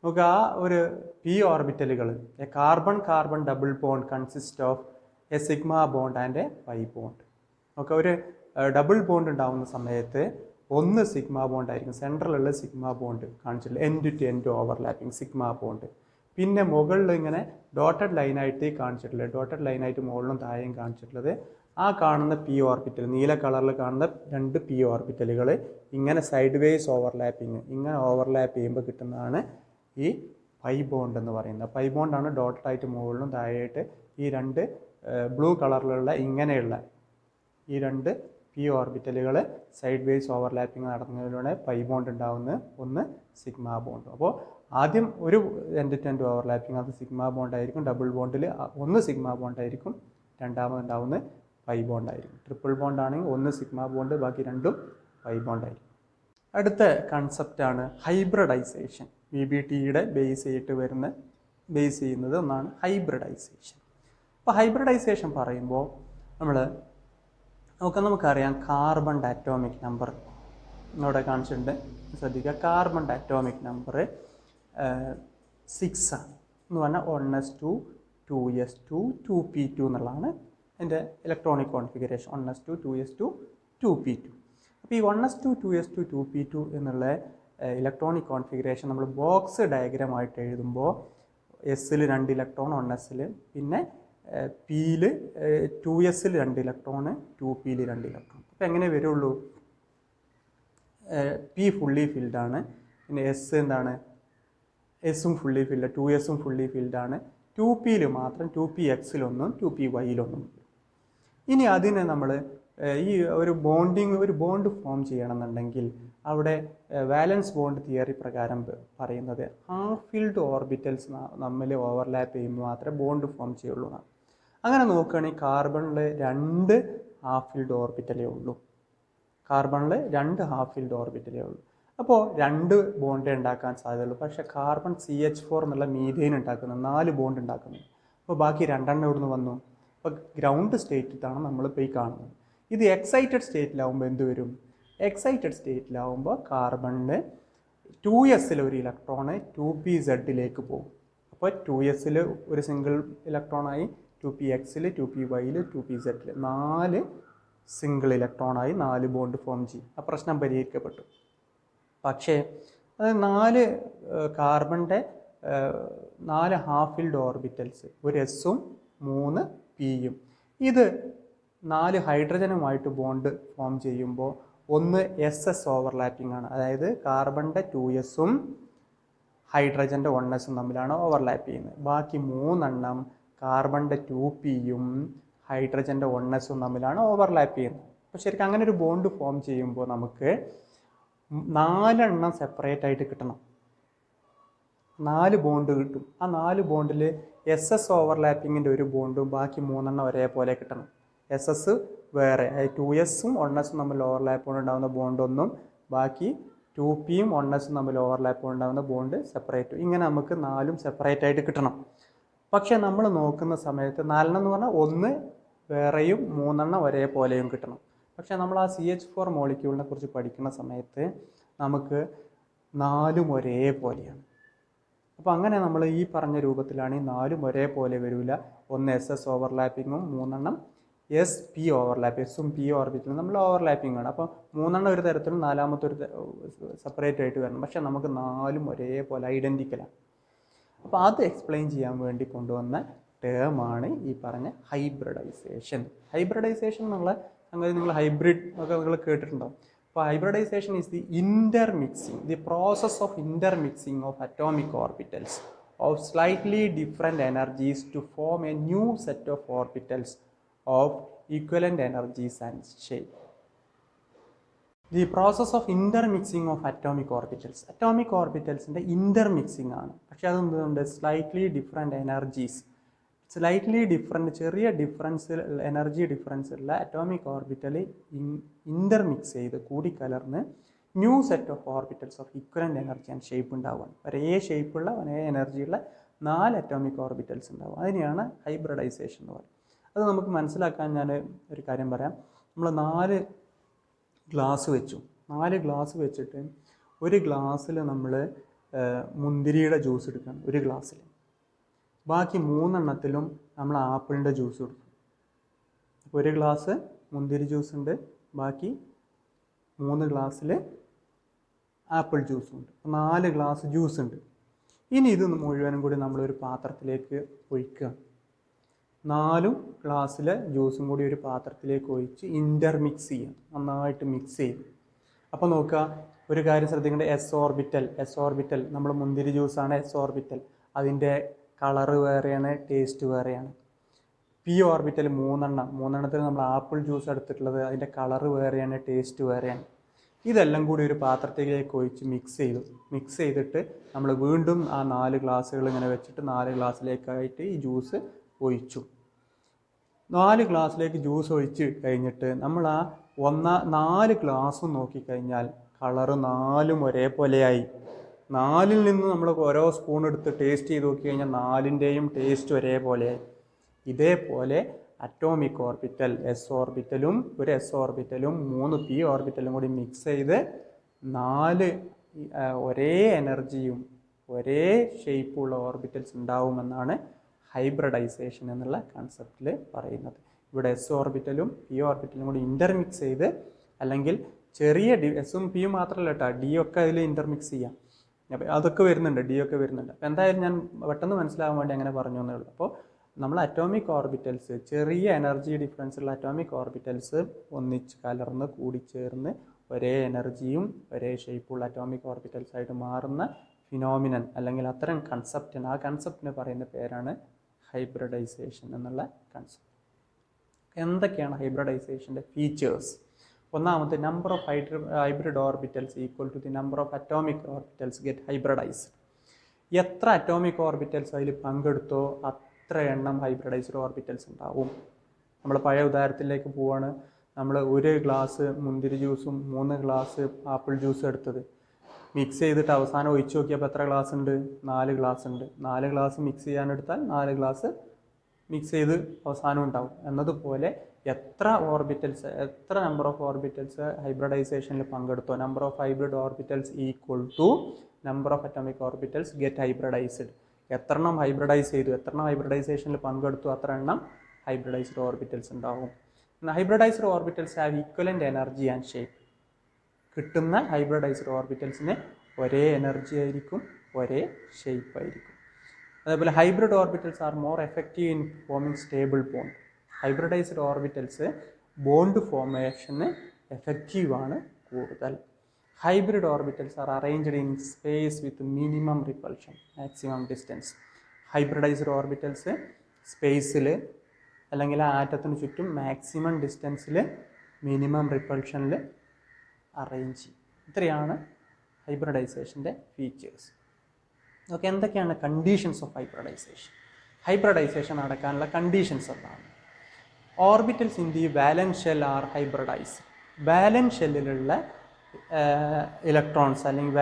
നമുക്ക് ആ ഒരു പി ഓർബിറ്റലുകൾ a carbon double bond consist of a sigma bond and a pi bond. നമുക്ക് ഒരു ഡബിൾ ബോണ്ട് ഉണ്ടാകുന്ന സമയത്ത് ഒന്ന് സിഗ്മ ബോണ്ട് ആയിരിക്കും, സെൻട്രലുള്ള സിഗ്മ ബോണ്ട് കാണിച്ചിട്ടുള്ളത് end to end overlapping sigma bond. പിന്നെ മുകളിൽ ഇങ്ങനെ ഡോട്ടഡ് ലൈനായിട്ട് കാണിച്ചിട്ടുള്ളത്, ഡോട്ടഡ് ലൈനായിട്ട് മുകളിലും താഴെയും കാണിച്ചിട്ടുള്ളത് ആ കാണുന്ന പി ഓർബിറ്റൽ, നീല കളറിൽ കാണുന്ന രണ്ട് പി ഓർബിറ്റലുകൾ ഇങ്ങനെ സൈഡ് വേസ് ഓവർലാപ്പിംഗ്, ഇങ്ങനെ ഓവർലാപ്പ് ചെയ്യുമ്പോൾ കിട്ടുന്നതാണ് ഈ പൈ ബോണ്ട് എന്ന് പറയുന്നത്. പൈ ബോണ്ടാണ് ഡോട്ടഡായിട്ട് മുകളിലും താഴെയായിട്ട് ഈ രണ്ട് ബ്ലൂ കളറിലുള്ള ഇങ്ങനെയുള്ള ഈ രണ്ട് പി ഓർബിറ്റലുകൾ സൈഡ് വേസ് ഓവർലാപ്പിംഗ് നടത്തുന്നതിലൂടെ പൈ ബോണ്ട് ഉണ്ടാവുന്നത്, ഒന്ന് സിഗ്മ ബോണ്ട്. അപ്പോൾ ആദ്യം ഒരു എൻഡ് ടു എൻഡ് ഓവർലാപ്പിംഗ് അത് സിഗ്മ ബോണ്ട് ആയിരിക്കും. ഡബിൾ ബോണ്ടിൽ ഒന്ന് സിഗ്മ ബോണ്ട് ആയിരിക്കും, രണ്ടാമത് ഉണ്ടാവുന്നത് പൈ ബോണ്ട് ആയിരിക്കും. ട്രിപ്പിൾ ബോണ്ട് ആണെങ്കിൽ ഒന്ന് സിഗ്മ ബോണ്ട്, ബാക്കി രണ്ടും പൈ ബോണ്ട് ആയിരിക്കും. അടുത്ത കൺസെപ്റ്റാണ് ഹൈബ്രിഡൈസേഷൻ. VBTയുടെ ബേസ് ചെയ്യുന്നത് ഒന്നാണ് ഹൈബ്രിഡൈസേഷൻ. അപ്പോൾ ഹൈബ്രിഡൈസേഷൻ പറയുമ്പോൾ നമുക്കറിയാം കാർബണിൻ്റെ അറ്റോമിക് നമ്പർ ഇവിടെ കാണിച്ചിട്ടുണ്ട്, ശ്രദ്ധിക്കുക. കാർബണിൻ്റെ അറ്റോമിക് നമ്പർ 6 ആണ് എന്ന് പറഞ്ഞാൽ 1s2 2s2 2p2 എന്നുള്ളതാണ് എൻ്റെ electronic configuration. 1s2 2s2 2p2. അപ്പോൾ ഈ 1s2 2s2 2p2 എന്നുള്ള ഇലക്ട്രോണിക് കോൺഫിഗറേഷൻ നമ്മൾ ബോക്സ് ഡയഗ്രാമായിട്ട് എഴുതുമ്പോൾ എസ്സിൽ 2 ഇലക്ട്രോൺ 1s, പിന്നെ പിയിൽ 2s 2 ഇലക്ട്രോൺ 2pയിൽ 2 ഇലക്ട്രോൺ. അപ്പോൾ എങ്ങനെ വരുള്ളൂ? പി ഫുള്ളി ഫിൽഡാണ്, പിന്നെ എസ് എന്താണ്, എസും ഫുള്ളി ഫിൽഡ്, 2s ഫുള്ളി ഫിൽഡാണ്. 2pയിൽ മാത്രം 2pxലൊന്നും 2pyലൊന്നും. ഇനി അതിനെ നമ്മൾ ഈ ഒരു ബോണ്ട് ഫോം ചെയ്യണമെന്നുണ്ടെങ്കിൽ അവിടെ വാലൻസ് ബോണ്ട് തിയറി പ്രകാരം പറയുന്നത് ഹാഫ് ഫിൽഡ് ഓർബിറ്റൽസ് തമ്മിൽ ഓവർലാപ്പ് ചെയ്യുമ്പോൾ മാത്രമേ ബോണ്ട് ഫോം ചെയ്യുള്ളൂ എന്നാണ്. അങ്ങനെ നോക്കുകയാണെങ്കിൽ കാർബണിൽ 2 ഹാഫ് ഫിൽഡ് ഓർബിറ്റലേ ഉള്ളൂ. കാർബണിൽ 2 ഹാഫ് ഫിൽഡ് ഓർബിറ്റലേ ഉള്ളൂ. അപ്പോൾ 2 ബോണ്ടേ ഉണ്ടാക്കാൻ സാധ്യതയുള്ളൂ. പക്ഷേ കാർബൺ CH4 എന്നുള്ള മീഥെയിൻ ഉണ്ടാക്കുന്നത് 4 ബോണ്ട് ഉണ്ടാക്കുന്നത്. അപ്പോൾ ബാക്കി 2 എവിടുന്ന് വന്നു? അപ്പോൾ ഗ്രൗണ്ട് സ്റ്റേറ്റിലാണ് നമ്മളിപ്പോൾ ഈ കാണുന്നത്. ഇത് എക്സൈറ്റഡ് സ്റ്റേറ്റിലാവുമ്പോൾ എന്ത് വരും? എക്സൈറ്റഡ് സ്റ്റേറ്റിലാവുമ്പോൾ കാർബണിന് 2s ഒരു ഇലക്ട്രോണ് 2pzലേക്ക് പോകും. അപ്പോൾ 2s ഒരു സിംഗിൾ ഇലക്ട്രോണായി, 2pxൽ 2pyൽ 2pzൽ 4 സിംഗിൾ ഇലക്ട്രോണായി 4 ബോണ്ട് ഫോം ചെയ്യും. ആ പ്രശ്നം പരിഹരിക്കപ്പെട്ടു. പക്ഷേ അത് 4 കാർബണിൻ്റെ 4 ഹാഫ് ഫിൽഡ് ഓർബിറ്റൽസ്, ഒരു എസും 3 പിയും, ഇത് 4 ഹൈഡ്രജനുമായിട്ട് ബോണ്ട് ഫോം ചെയ്യുമ്പോൾ ഒന്ന് SS ഓവർലാപ്പിംഗ് ആണ്. അതായത് കാർബണിൻ്റെ 2s ഹൈഡ്രജൻ്റെ 1s തമ്മിലാണ് ഓവർലാപ്പ് ചെയ്യുന്നത്. ബാക്കി 3 കാർബണിൻ്റെ 2pയും ഹൈഡ്രജൻ്റെ 1s തമ്മിലാണ് ഓവർലാപ്പ് ചെയ്യുന്നത്. അപ്പോൾ ശരിക്കും അങ്ങനെ ഒരു ബോണ്ട് ഫോം ചെയ്യുമ്പോൾ നമുക്ക് 4 സെപ്പറേറ്റ് ആയിട്ട് കിട്ടണം. 4 ബോണ്ട് കിട്ടും. ആ 4 ബോണ്ടിൽ SS ഓവർലാപ്പിങ്ങിൻ്റെ ഒരു ബോണ്ടും ബാക്കി 3 ഒരേപോലെ കിട്ടണം. SS വേറെ, 2s 1s തമ്മിൽ ഓവർലാപ്പ് ഉണ്ടാകുന്ന ബോണ്ടൊന്നും, ബാക്കി 2pയും 1s തമ്മിൽ ഓവർലാപ്പ് ഉണ്ടാകുന്ന ബോണ്ട് സെപ്പറേറ്റ്. ഇങ്ങനെ നമുക്ക് 4 സെപ്പറേറ്റ് ആയിട്ട് കിട്ടണം. പക്ഷേ നമ്മൾ നോക്കുന്ന സമയത്ത് 4 എന്ന് പറഞ്ഞാൽ 1 വേറെയും 3 ഒരേപോലെയും കിട്ടണം. പക്ഷേ നമ്മൾ ആ CH4 മോളിക്യൂളിനെ കുറിച്ച് പഠിക്കുന്ന സമയത്ത് നമുക്ക് 4 ഒരേപോലെയാണ്. അപ്പോൾ അങ്ങനെ നമ്മൾ ഈ പറഞ്ഞ രൂപത്തിലാണ് ഈ 4 ഒരേപോലെ വരില്ല. ഒന്ന് SS ഓവർലാപ്പിങ്ങും 3 SP ഓവർലാപ്പ്, എസും പി ഓർബിറ്റിലും നമ്മൾ ഓവർലാപ്പിംഗ് ആണ്. അപ്പോൾ 3 ഒരു തരത്തിലും 4മത്തെ ഒരു സെപ്പറേറ്റ് ആയിട്ട് വരണം. പക്ഷേ നമുക്ക് 4 ഒരേപോലെ ഐഡൻറ്റിക്കലാണ്. അപ്പോൾ അത് എക്സ്പ്ലെയിൻ ചെയ്യാൻ വേണ്ടി കൊണ്ടുവന്ന ടേമാണ് ഈ പറഞ്ഞ ഹൈബ്രിഡൈസേഷൻ. ഹൈബ്രിഡൈസേഷൻ എന്നുള്ള സംഗതി നിങ്ങൾ ഹൈബ്രിഡ് ഒക്കെ നിങ്ങൾ കേട്ടിട്ടുണ്ടാവും. അപ്പോൾ hybridization is the intermixing, the process of intermixing of atomic orbitals of slightly different energies to form a new set of orbitals of equivalent energies and shape. The process of intermixing of atomic orbitals. Atomic orbitals ന്റെ intermixing ആണ്. പക്ഷേ അതെന്തുകൊണ്ട് slightly different energies, slightly different ചെറിയ difference, energy difference ഉള്ള atomic orbital intermix ചെയ്ത് കൂടിക്കലർന്ന് new set of orbitals of equivalent energy and shape ഉണ്ടാവുകയാണ്. ഒരേ ഷേപ്പുള്ള ഒരേ എനർജിയുള്ള 4 അറ്റോമിക് ഓർബിറ്റൽസ് ഉണ്ടാവും. അതിനെയാണ് ഹൈബ്രിഡൈസേഷൻ എന്ന് പറയുന്നത്. അത് നമുക്ക് മനസ്സിലാക്കാൻ ഞാൻ ഒരു കാര്യം പറയാം. നമ്മൾ 4 ഗ്ലാസ് വെച്ചു. 4 ഗ്ലാസ് വെച്ചിട്ട് ഒരു ഗ്ലാസ്സിൽ നമ്മൾ മുന്തിരിയുടെ ജ്യൂസ് എടുക്കണം, ഒരു ഗ്ലാസ്സിൽ. ബാക്കി 3 നമ്മൾ ആപ്പിളിൻ്റെ ജ്യൂസ് കൊടുക്കും. അപ്പോൾ ഒരു ഗ്ലാസ് മുന്തിരി ജ്യൂസ് ഉണ്ട്, ബാക്കി 3 ഗ്ലാസ്സിൽ ആപ്പിൾ ജ്യൂസും ഉണ്ട്. 4 ഗ്ലാസ് ജ്യൂസ് ഉണ്ട്. ഇനി ഇത് മുഴുവനും കൂടി നമ്മളൊരു പാത്രത്തിലേക്ക് ഒഴിക്കുക. 4 ഗ്ലാസ്സിലെ ജ്യൂസും കൂടി ഒരു പാത്രത്തിലേക്ക് ഒഴിച്ച് ഇൻ്റർമിക്സ് ചെയ്യുക, നന്നായിട്ട് മിക്സ് ചെയ്യും. അപ്പോൾ നോക്കുക, ഒരു കാര്യം ശ്രദ്ധിക്കേണ്ട, എസ് ഓർബിറ്റൽ നമ്മൾ മുന്തിരി ജ്യൂസാണ് എസ് ഓർബിറ്റൽ, അതിൻ്റെ കളറ് വേറെയാണ്, ടേസ്റ്റ് വേറെയാണ്. പി ഓർബിറ്റൽ 3 നമ്മൾ ആപ്പിൾ ജ്യൂസ് എടുത്തിട്ടുള്ളത്, അതിൻ്റെ കളറ് വേറെയാണ്, ടേസ്റ്റ് വേറെയാണ്. ഇതെല്ലാം കൂടി ഒരു പാത്രത്തിലേക്ക് ഒഴിച്ച് മിക്സ് ചെയ്തിട്ട് നമ്മൾ വീണ്ടും ആ 4 ഗ്ലാസ്സുകൾ ഇങ്ങനെ വെച്ചിട്ട് 4 ഗ്ലാസ്സിലേക്കായിട്ട് ഈ ജ്യൂസ് ഒഴിച്ചു. 4 ഗ്ലാസ്സിലേക്ക് ജ്യൂസ് ഒഴിച്ച് കഴിഞ്ഞിട്ട് നമ്മൾ ആ 4 ഗ്ലാസ്സും നോക്കിക്കഴിഞ്ഞാൽ കളറ് 4ഉം ഒരേപോലെയായി. 4ൽ നിന്ന് നമ്മൾ ഓരോ സ്പൂൺ എടുത്ത് ടേസ്റ്റ് ചെയ്ത് നോക്കി കഴിഞ്ഞാൽ 4ൻ്റെയും ടേസ്റ്റ് ഒരേപോലെയായി. ഇതേപോലെ അറ്റോമിക് ഓർബിറ്റൽ എസ് ഓർബിറ്റലും ഒരു എസ് ഓർബിറ്റലും 3 പി ഓർബിറ്റലും കൂടി മിക്സ് ചെയ്ത് 4 ഒരേ എനർജിയും ഒരേ ഷേപ്പുള്ള ഓർബിറ്റൽസ് ഉണ്ടാവുമെന്നാണ് ഹൈബ്രിഡൈസേഷൻ എന്നുള്ള കൺസെപ്റ്റിൽ പറയുന്നത്. ഇവിടെ എസ് ഓർബിറ്റലും പി ഓർബിറ്റലും കൂടി ഇൻ്റർമിക്സ് ചെയ്ത് അല്ലെങ്കിൽ ചെറിയ എസും പിയും മാത്രമല്ല കേട്ടോ, ഡി ഒക്കെ അതിൽ ഇൻ്റർമിക്സ് ചെയ്യാം. അപ്പോൾ അതൊക്കെ വരുന്നുണ്ട്, ഡി ഒക്കെ വരുന്നുണ്ട്. അപ്പോൾ എന്തായാലും ഞാൻ പെട്ടെന്ന് മനസ്സിലാകാൻ വേണ്ടി അങ്ങനെ പറഞ്ഞു എന്നേ ഉള്ളൂ. അപ്പോൾ നമ്മൾ അറ്റോമിക് ഓർബിറ്റൽസ്, ചെറിയ എനർജി ഡിഫറൻസ് ഉള്ള അറ്റോമിക് ഓർബിറ്റൽസ് ഒന്നിച്ച് കലർന്ന് കൂടിച്ചേർന്ന് ഒരേ എനർജിയും ഒരേ ഷേപ്പുള്ള അറ്റോമിക് ഓർബിറ്റൽസ് ആയിട്ട് മാറുന്ന ഫിനോമിനൻ അല്ലെങ്കിൽ അത്തരം കൺസെപ്റ്റിന്, ആ കൺസെപ്റ്റിന് പറയുന്ന പേരാണ് ഹൈബ്രിഡൈസേഷൻ എന്നുള്ള കൺസെപ്റ്റ്. എന്തൊക്കെയാണ് ഹൈബ്രിഡൈസേഷൻ്റെ ഫീച്ചേഴ്സ്? ഒന്നാമത്തെ, number of hybrid orbitals equal to the number of atomic orbitals get hybridised. എത്ര അറ്റോമിക് ഓർബിറ്റൽസ് അതിൽ പങ്കെടുത്തോ അത്ര എണ്ണം ഹൈബ്രിഡൈസ്ഡ് ഓർബിറ്റൽസ് ഉണ്ടാവും. നമ്മൾ പഴയ ഉദാഹരണത്തിലേക്ക് പോവാണ്. നമ്മൾ 1 ഗ്ലാസ് മുന്തിരി ജ്യൂസും 3 ഗ്ലാസ് ആപ്പിൾ ജ്യൂസും എടുത്തത് മിക്സ് ചെയ്തിട്ട് അവസാനം ഒഴിച്ചു നോക്കിയപ്പോൾ എത്ര ഗ്ലാസ് ഉണ്ട്? 4 ഗ്ലാസ് ഉണ്ട്. 4 ഗ്ലാസ് മിക്സ് ചെയ്യാനെടുത്താൽ 4 ഗ്ലാസ് മിക്സ് ചെയ്ത് അവസാനം ഉണ്ടാവും. എന്നതുപോലെ എത്ര നമ്പർ ഓഫ് ഓർബിറ്റൽസ് ഹൈബ്രിഡൈസേഷനിൽ പങ്കെടുത്തോ, number of hybrid orbitals equal to number of atomic orbitals get hybridised. എത്ര എണ്ണം ഹൈബ്രിഡൈസ് ചെയ്തു, എത്ര എണ്ണം ഹൈബ്രിഡൈസേഷനിൽ പങ്കെടുത്തു, അത്ര എണ്ണം ഹൈബ്രിഡൈസ്ഡ് ഓർബിറ്റൽസ് ഉണ്ടാവും. Hybridized orbitals have equivalent energy and shape. കിട്ടുന്ന ഹൈബ്രിഡൈസ്ഡ് ഓർബിറ്റൽസിന് ഒരേ എനർജി ആയിരിക്കും, ഒരേ ഷേപ്പ് ആയിരിക്കും. അതേപോലെ hybrid orbitals are more effective in forming stable bond. Hybridized orbitals bond ഫോർമേഷന് എഫക്റ്റീവാണ് കൂടുതൽ. Hybrid orbitals are arranged in space with minimum repulsion, maximum distance. Hybridized orbitals സ്പേസിൽ അല്ലെങ്കിൽ ആ ആറ്റത്തിന് ചുറ്റും മാക്സിമം ഡിസ്റ്റൻസിൽ മിനിമം റിപ്പൾഷനിൽ അറേഞ്ച് ചെയ്യും. ഇത്രയാണ് ഹൈബ്രിഡൈസേഷൻ്റെ ഫീച്ചേഴ്സ്. ഓക്കെ, എന്തൊക്കെയാണ് കണ്ടീഷൻസ് ഓഫ് ഹൈബ്രിഡൈസേഷൻ? ഹൈബ്രിഡൈസേഷൻ നടക്കാനുള്ള കണ്ടീഷൻസ് എന്താണ്? Orbitals in the valence shell are hybridized. Valence ഷെല്ലിലുള്ള ഇലക്ട്രോൺസ് അല്ലെങ്കിൽ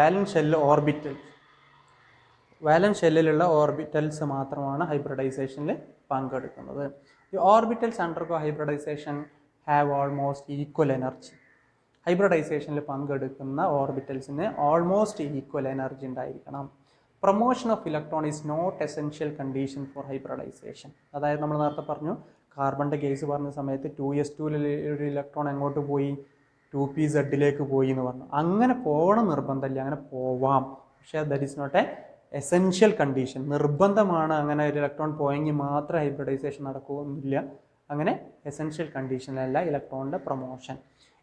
വാലൻസ് ഷെല്ലിലുള്ള ഓർബിറ്റൽസ് മാത്രമാണ് ഹൈബ്രിഡൈസേഷനിൽ പങ്കെടുക്കുന്നത്. The orbitals undergo hybridization have almost equal energy. ഹൈബ്രിഡൈസേഷനിൽ പങ്കെടുക്കുന്ന ഓർബിറ്റൽസിന് ഓൾമോസ്റ്റ് ഈക്വൽ എനർജി ഉണ്ടായിരിക്കണം. Promotion of electron is not essential condition for hybridization. അതായത് നമ്മൾ നേരത്തെ പറഞ്ഞു, കാർബണിൻ്റെ കേസ് പറഞ്ഞ സമയത്ത് 2s2 ഒരു ഇലക്ട്രോൺ എങ്ങോട്ട് പോയി? 2pz പോയി എന്ന് പറഞ്ഞു. അങ്ങനെ പോകണം നിർബന്ധമില്ല, അങ്ങനെ പോവാം. പക്ഷേ that is not a essential condition. നിർബന്ധമാണ് അങ്ങനെ ഒരു ഇലക്ട്രോൺ പോയെങ്കിൽ മാത്രമേ ഹൈബ്രിഡൈസേഷൻ നടക്കുകയൊന്നുമില്ല. അങ്ങനെ എസെൻഷ്യൽ കണ്ടീഷനല്ല ഇലക്ട്രോണിൻ്റെ promotion.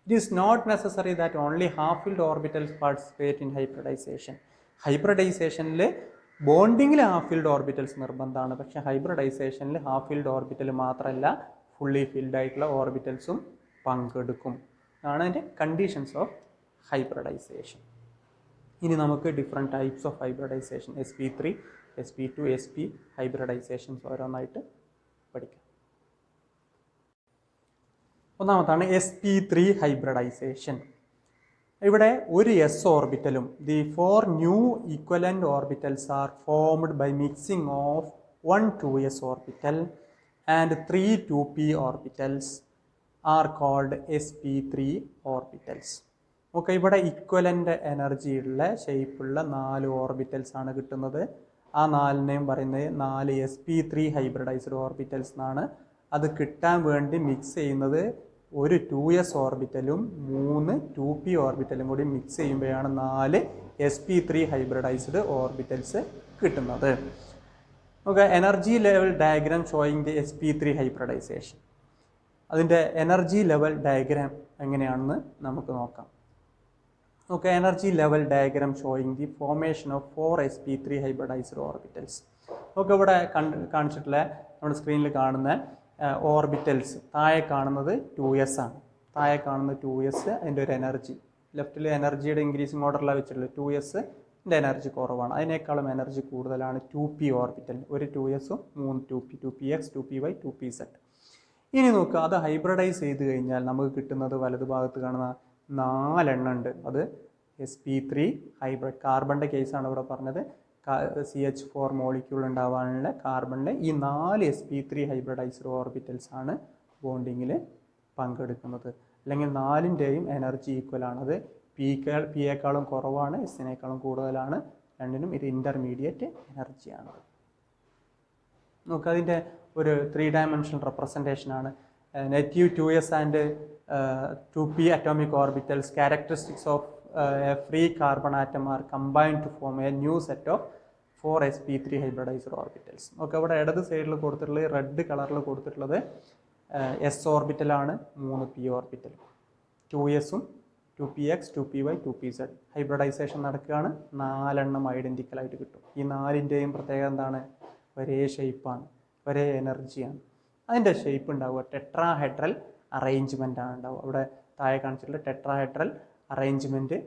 It is not necessary that only half filled orbitals participate in hybridization. ഹൈബ്രിഡൈസേഷനിൽ ബോണ്ടിങ്ങിൽ ഹാഫ് ഫിൽഡ് ഓർബിറ്റൽസ് നിർബന്ധമാണ്. പക്ഷേ ഹൈബ്രിഡൈസേഷനിൽ ഹാഫ് ഫിൽഡ് ഓർബിറ്റൽ മാത്രമല്ല, ഫുള്ളി ഫിൽഡ് ആയിട്ടുള്ള ഓർബിറ്റൽസും പങ്കെടുക്കും. ആണ് അതിൻ്റെ കണ്ടീഷൻസ് ഓഫ് ഹൈബ്രിഡൈസേഷൻ. ഇനി നമുക്ക് different types of hybridization, sp3, sp2, sp hybridizations ഓരോന്നായിട്ട് പഠിക്കാം. ഒന്നാമത്താണ് sp3 ഹൈബ്രിഡൈസേഷൻ. ഇവിടെ ഒരു s ഓർബിറ്റലും the 4 new equivalent orbitals are formed by mixing of 1 2s orbital and 3 2p orbitals are called sp3 orbitals. Okay, ഇവിടെ equivalent എനർജിയുള്ള ഷേപ്പുള്ള 4 orbitals ആണ് കിട്ടുന്നത്. ആ 4നെയും പറയുന്നത് 4 sp3 ഹൈബ്രിഡൈസ്ഡ് ഓർബിറ്റൽസ് എന്നാണ്. അത് കിട്ടാൻ വേണ്ടി മിക്സ് ചെയ്യുന്നത് ഒരു 2s ഓർബിറ്റലും 3 2p ഓർബിറ്റലും കൂടി മിക്സ് ചെയ്യുമ്പോഴാണ് 4 sp3 ഹൈബ്രിഡൈസ്ഡ് ഓർബിറ്റൽസ് കിട്ടുന്നത്. Okay, energy level diagram showing the sp3 hybridisation. അതിൻ്റെ എനർജി ലെവൽ ഡയഗ്രാം എങ്ങനെയാണെന്ന് നമുക്ക് നോക്കാം. Okay, energy level diagram showing the formation of 4 sp3 hybridised orbitals. Okay, ഇവിടെ കാണിച്ചിട്ടുള്ള നമ്മുടെ സ്ക്രീനിൽ കാണുന്ന ഓർബിറ്റൽസ്, താഴെ കാണുന്നത് 2s ആണ്. താഴെ കാണുന്ന 2s അതിൻ്റെ ഒരു എനർജി, ലെഫ്റ്റിൽ എനർജിയുടെ ഇൻക്രീസിങ് ഓർഡറിലാണ് വെച്ചിട്ടുള്ളത്. 2sൻ്റെ എനർജി കുറവാണ്, അതിനേക്കാളും എനർജി കൂടുതലാണ് 2p ഓർബിറ്റൽ. ഒരു 2sഉം 3 2p, 2px 2py 2pz. ഇനി നോക്കുക, അത് ഹൈബ്രിഡൈസ് ചെയ്ത് കഴിഞ്ഞാൽ നമുക്ക് കിട്ടുന്നത് വലതുഭാഗത്ത് കാണുന്ന 4 എണ്ണം ഉണ്ട്. അത് sp3 ഹൈബ്രിഡ്, കാർബണിൻ്റെ കേസാണ് ഇവിടെ പറഞ്ഞത്. CH4 മോളിക്യൂൾ ഉണ്ടാവാനുള്ള കാർബണിലെ ഈ 4 sp3 ഹൈബ്രിഡൈസ്ഡ് ഓർബിറ്റൽസ് ആണ് ബോണ്ടിങ്ങിൽ പങ്കെടുക്കുന്നത്. അല്ലെങ്കിൽ 4ൻ്റെയും എനർജി ഈക്വൽ ആണ്. അത് പിയേക്കാളും കുറവാണ്, എസിനേക്കാളും കൂടുതലാണ്. രണ്ടിനും ഇത് ഇൻ്റർമീഡിയറ്റ് എനർജിയാണ്. നമുക്ക് അതിൻ്റെ ഒരു 3 ഡയമെൻഷണൽ റെപ്രസെൻറ്റേഷനാണ്. Negative 2s and 2p atomic orbitals, characteristics of a free carbon atom are combined to form a new set of 4 sp3 hybridized orbitals. Okay, അവിടെ ഇടത് സൈഡിൽ കൊടുത്തിട്ടുള്ളത് റെഡ് കളറിൽ കൊടുത്തിട്ടുള്ളത് എസ് ഓർബിറ്റലാണ്, 3p ഓർബിറ്റൽ, 2sഉം 2px 2py 2pz. ഹൈബ്രിഡൈസേഷൻ നടക്കുകയാണ്, 4 identical ആയിട്ട് കിട്ടും. ഈ 4ൻ്റെയും പ്രത്യേകത എന്താണ്? ഒരേ ഷേപ്പാണ്, ഒരേ എനർജിയാണ്. അതിൻ്റെ ഷേപ്പ് ഉണ്ടാവുക ടെട്രാഹെഡ്രൽ അറേഞ്ച്മെൻ്റ് ആണ് ഉണ്ടാവുക. അവിടെ താഴെ കാണിച്ചിട്ടുള്ള ടെട്രാഹെഡ്രൽ അറേഞ്ച്മെൻറ്റ്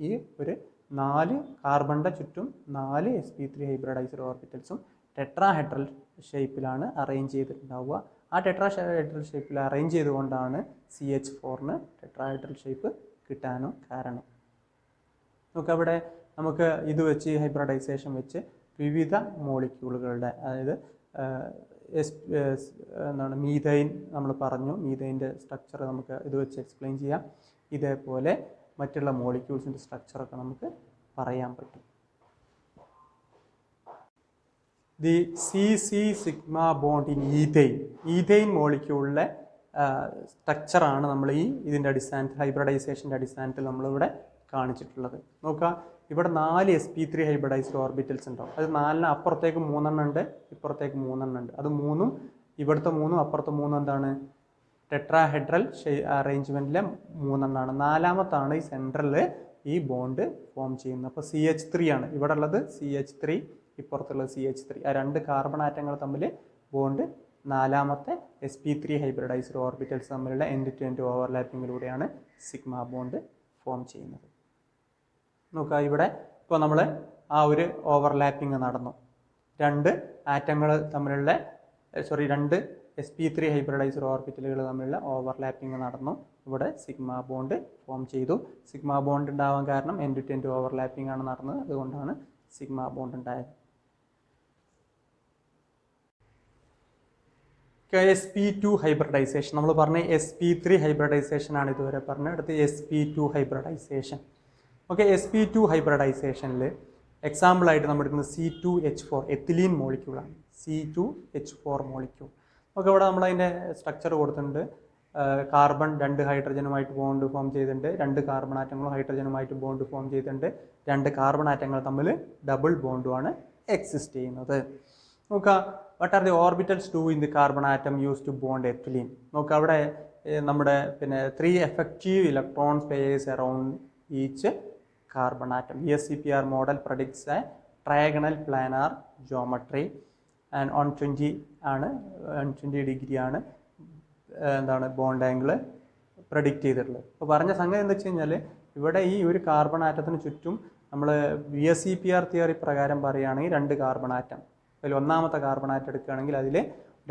ഈ ഒരു 4 കാർബണിൻ്റെ ചുറ്റും 4 sp3 ഹൈബ്രിഡൈസ്ഡ് ഓർബിറ്റൽസും ടെട്രാഹെഡ്രൽ ഷേപ്പിലാണ് അറേഞ്ച് ചെയ്തിട്ടുണ്ടാവുക. ആ ടെട്രാഹെഡ്രൽ ഷേപ്പിൽ അറേഞ്ച് ചെയ്തുകൊണ്ടാണ് CH4ന് ടെട്രാഹെഡ്രൽ ഷേപ്പ് കിട്ടാനും കാരണം. അവിടെ നമുക്ക് ഇത് വെച്ച് ഹൈബ്രിഡൈസേഷൻ വെച്ച് വിവിധ മോളിക്യൂളുകളുടെ, അതായത് എന്താണ് മീഥൈൻ നമ്മൾ പറഞ്ഞു, മീഥൈൻ്റെ സ്ട്രക്ചർ നമുക്ക് ഇത് വെച്ച് എക്സ്പ്ലെയിൻ ചെയ്യാം. ഇതേപോലെ മറ്റുള്ള മോളിക്യൂൾസിൻ്റെ സ്ട്രക്ചറൊക്കെ നമുക്ക് പറയാൻ പറ്റും. The CC sigma bond in ethyne മോളിക്യൂളിലെ സ്ട്രക്ചറാണ് നമ്മൾ ഇതിൻ്റെ അടിസ്ഥാനത്തിൽ, ഹൈബ്രിഡൈസേഷൻ്റെ അടിസ്ഥാനത്തിൽ നമ്മളിവിടെ കാണിച്ചിട്ടുള്ളത്. നോക്കുക, ഇവിടെ 4 sp3 ഹൈബ്രിഡൈസ്ഡ് ഓർബിറ്റൽസ് ഉണ്ടാവും. അത് 4 അപ്പുറത്തേക്ക് 3 ഉണ്ട്, ഇപ്പുറത്തേക്ക് 3 ഉണ്ട്. അത് 3 ഇവിടുത്തെ 3 അപ്പുറത്തെ 3 എന്താണ്? ടെട്രാഹെഡ്രൽ അറേഞ്ച്മെൻറ്റിലെ 3 നാലാമത്താണ് ഈ സെൻട്രലിൽ ഈ ബോണ്ട് ഫോം ചെയ്യുന്നത്. അപ്പോൾ CH3 ആണ് ഇവിടെ ഉള്ളത്, CH3 ഇപ്പുറത്തുള്ളത് CH3. ആ 2 കാർബൺ ആറ്റങ്ങൾ തമ്മിൽ ബോണ്ട് 4ാമത്തെ sp3 ഹൈബ്രിഡൈസ്ഡ് ഓർബിറ്റൽസ് തമ്മിലുള്ള എൻഡ് ടു എൻഡ് ഓവർലാപ്പിങ്ങിലൂടെയാണ് സിഗ്മ ബോണ്ട് ഫോം ചെയ്യുന്നത്. നോക്കുക, ഇവിടെ ഇപ്പോൾ നമ്മൾ ആ ഒരു ഓവർലാപ്പിംഗ് നടന്നു. 2 ആറ്റങ്ങൾ തമ്മിലുള്ള രണ്ട് sp3 ഹൈബ്രിഡൈസ്ഡ് ഓർബിറ്റലുകൾ തമ്മിലുള്ള ഓവർലാപ്പിംഗ് നടന്നു. ഇവിടെ സിഗ്മ ബോണ്ട് ഫോം ചെയ്തു. സിഗ്മ ബോണ്ട് ഉണ്ടാവാൻ കാരണം എൻഡ് ടു എൻഡ് ഓവർലാപ്പിംഗ് ആണ് നടന്നത്, അതുകൊണ്ടാണ് സിഗ്മ ബോണ്ട് ഉണ്ടായത്. sp2 ഹൈബ്രിഡൈസേഷൻ നമ്മൾ പറഞ്ഞ sp3 ഹൈബ്രിഡൈസേഷൻ ആണ് ഇതുവരെ പറഞ്ഞത്. അടുത്ത് sp2 ഹൈബ്രിഡൈസേഷൻ. ഓക്കെ, sp2 ഹൈബ്രിഡൈസേഷനിൽ എക്സാമ്പിളായിട്ട് നമ്മൾ എടുക്കുന്നത് C2H4 ethylene മോളിക്യൂളാണ്. C2H4 molecule. Okay, ഇവിടെ നമ്മൾ അതിൻ്റെ സ്ട്രക്ചർ കൊടുത്തിട്ടുണ്ട്. കാർബൺ 2 ഹൈഡ്രജനുമായിട്ട് ബോണ്ട് ഫോം ചെയ്തിട്ടുണ്ട്, 2 കാർബൺ ആറ്റങ്ങളും ഹൈഡ്രജനുമായിട്ട് ബോണ്ട് ഫോം ചെയ്തിട്ടുണ്ട്, 2 കാർബൺ ആറ്റങ്ങൾ തമ്മിൽ ഡബിൾ ബോണ്ടുമാണ് എക്സിസ്റ്റ് ചെയ്യുന്നത്. നോക്കുക, what are the orbitals do in the carbon atom use to bond ethylene. നോക്കുക, അവിടെ നമ്മുടെ 3 effective electron pairs around each carbon atom. VSEPR model predicts a trigonal planar geometry and 120 ആണ്, 120 degree ആണ് എന്താണ് bond angle predict ചെയ്തിട്ടുള്ളത്. അപ്പോൾ പറഞ്ഞ സംഗതി എന്താ വെച്ച് കഴിഞ്ഞാൽ, ഇവിടെ ഈ ഒരു കാർബൺ ആറ്റത്തിന് ചുറ്റും നമ്മൾ VSEPR തിയറി പ്രകാരം പറയുകയാണെങ്കിൽ 2 കാർബൺ ആറ്റം, അതിൽ 1ാമത്തെ കാർബൺ ആറ്റം എടുക്കുകയാണെങ്കിൽ അതിൽ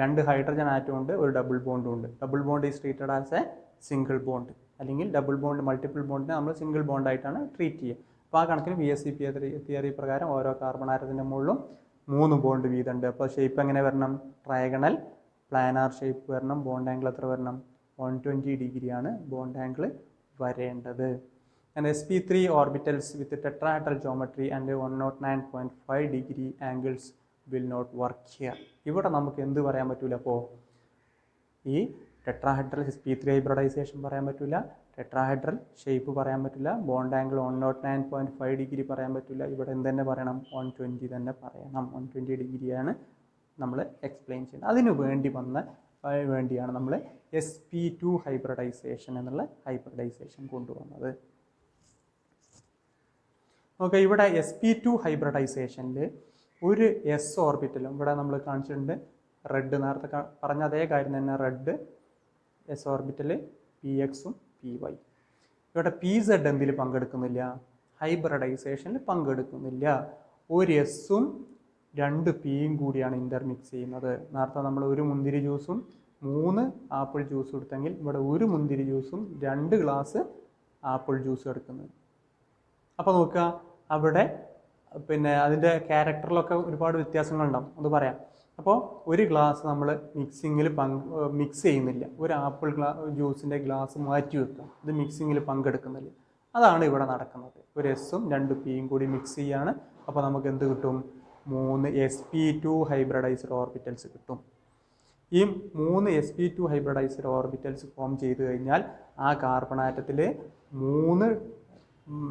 2 ഹൈഡ്രജൻ ആറ്റം ഉണ്ട്, ഒരു ഡബിൾ ബോണ്ടും ഉണ്ട്. Double bond is treated as A single bond, അല്ലെങ്കിൽ ഡബിൾ ബോണ്ട് മൾട്ടിപ്പിൾ ബോണ്ടിനെ നമ്മൾ സിംഗിൾ ബോണ്ടായിട്ടാണ് ട്രീറ്റ് ചെയ്യുക. അപ്പോൾ ആ കണക്കിന് VSEPR തിയറി പ്രകാരം ഓരോ കാർബൺ ആറ്റത്തിൻ്റെ മുകളിലും 3 ബോണ്ട് വീതമുണ്ട്. അപ്പോൾ ഷേപ്പ് എങ്ങനെ വരണം? ട്രയഗണൽ പ്ലാനാർ ഷേപ്പ് വരണം. ബോണ്ട് ആംഗിൾ എത്ര വരണം? 120 ഡിഗ്രിയാണ് ബോണ്ട് ആംഗിൾ വരേണ്ടത്. And sp3 orbitals with tetrahedral geometry and 109.5 degree angles will not work here. ഇവിടെ നമുക്ക് എന്ത് പറയാൻ പറ്റൂല? അപ്പോൾ ഈ ടെട്രാഹെഡ്രൽ sp3 ഹൈബ്രിഡൈസേഷൻ പറയാൻ പറ്റില്ല, ടെട്രാഹെഡ്രൽ ഷേപ്പ് പറയാൻ പറ്റില്ല, ബോണ്ട് ആംഗിൾ 109.5 ഡിഗ്രി പറയാൻ പറ്റില്ല. ഇവിടെ എന്ത് തന്നെ പറയണം? 120 തന്നെ പറയണം. 120 ഡിഗ്രിയാണ് നമ്മൾ എക്സ്പ്ലെയിൻ ചെയ്യുന്നത്. അതിന് വേണ്ടിയാണ് നമ്മൾ sp2 ഹൈബ്രിഡൈസേഷൻ എന്നുള്ള ഹൈബ്രിഡൈസേഷൻ കൊണ്ടുവന്നത്. ഓക്കെ, ഇവിടെ sp2 ഹൈബ്രിഡൈസേഷനിൽ ഒരു s ഓർബിറ്റലും ഇവിടെ നമ്മൾ കാണിച്ചിട്ടുണ്ട്. റെഡ് നേരത്തെ പറഞ്ഞ അതേ കാര്യം തന്നെ, റെഡ് എസ് ഓർബിറ്റൽ PXഉം PY. ഇവിടെ PZ എന്തിൽ പങ്കെടുക്കുന്നില്ല? ഹൈബ്രിഡൈസേഷനിൽ പങ്കെടുക്കുന്നില്ല. ഒരു എസ്സും 2 Pയും കൂടിയാണ് ഇൻ്റർമിക്സ് ചെയ്യുന്നത്. നേരത്തെ നമ്മൾ ഒരു മുന്തിരി ജ്യൂസും 3 ആപ്പിൾ ജ്യൂസും എടുത്തെങ്കിൽ ഇവിടെ ഒരു മുന്തിരി ജ്യൂസും 2 ഗ്ലാസ് ആപ്പിൾ ജ്യൂസും എടുക്കുന്നത്. അപ്പോൾ നോക്കുക, അവിടെ അതിൻ്റെ ക്യാരക്ടറിലൊക്കെ ഒരുപാട് വ്യത്യാസങ്ങളുണ്ടാവും, അത് പറയാം. അപ്പോൾ ഒരു ഗ്ലാസ് നമ്മൾ മിക്സ് ചെയ്യുന്നില്ല, ഒരു ആപ്പിൾ ജ്യൂസിൻ്റെ ഗ്ലാസ് മാറ്റി വെക്കുക, ഇത് മിക്സിങ്ങിൽ പങ്കെടുക്കുന്നില്ല. അതാണ് ഇവിടെ നടക്കുന്നത്. ഒരു എസ്സും 2 Pയും കൂടി മിക്സ് ചെയ്യാണ്. അപ്പോൾ നമുക്ക് എന്ത് കിട്ടും? 3 sp2 ഹൈബ്രിഡൈസ്ഡ് ഓർബിറ്റൽസ് കിട്ടും. ഈ 3 sp2 ഹൈബ്രിഡൈസ്ഡ് ഓർബിറ്റൽസ് ഫോം ചെയ്ത് കഴിഞ്ഞാൽ ആ കാർബൺ ആറ്റത്തിൽ 3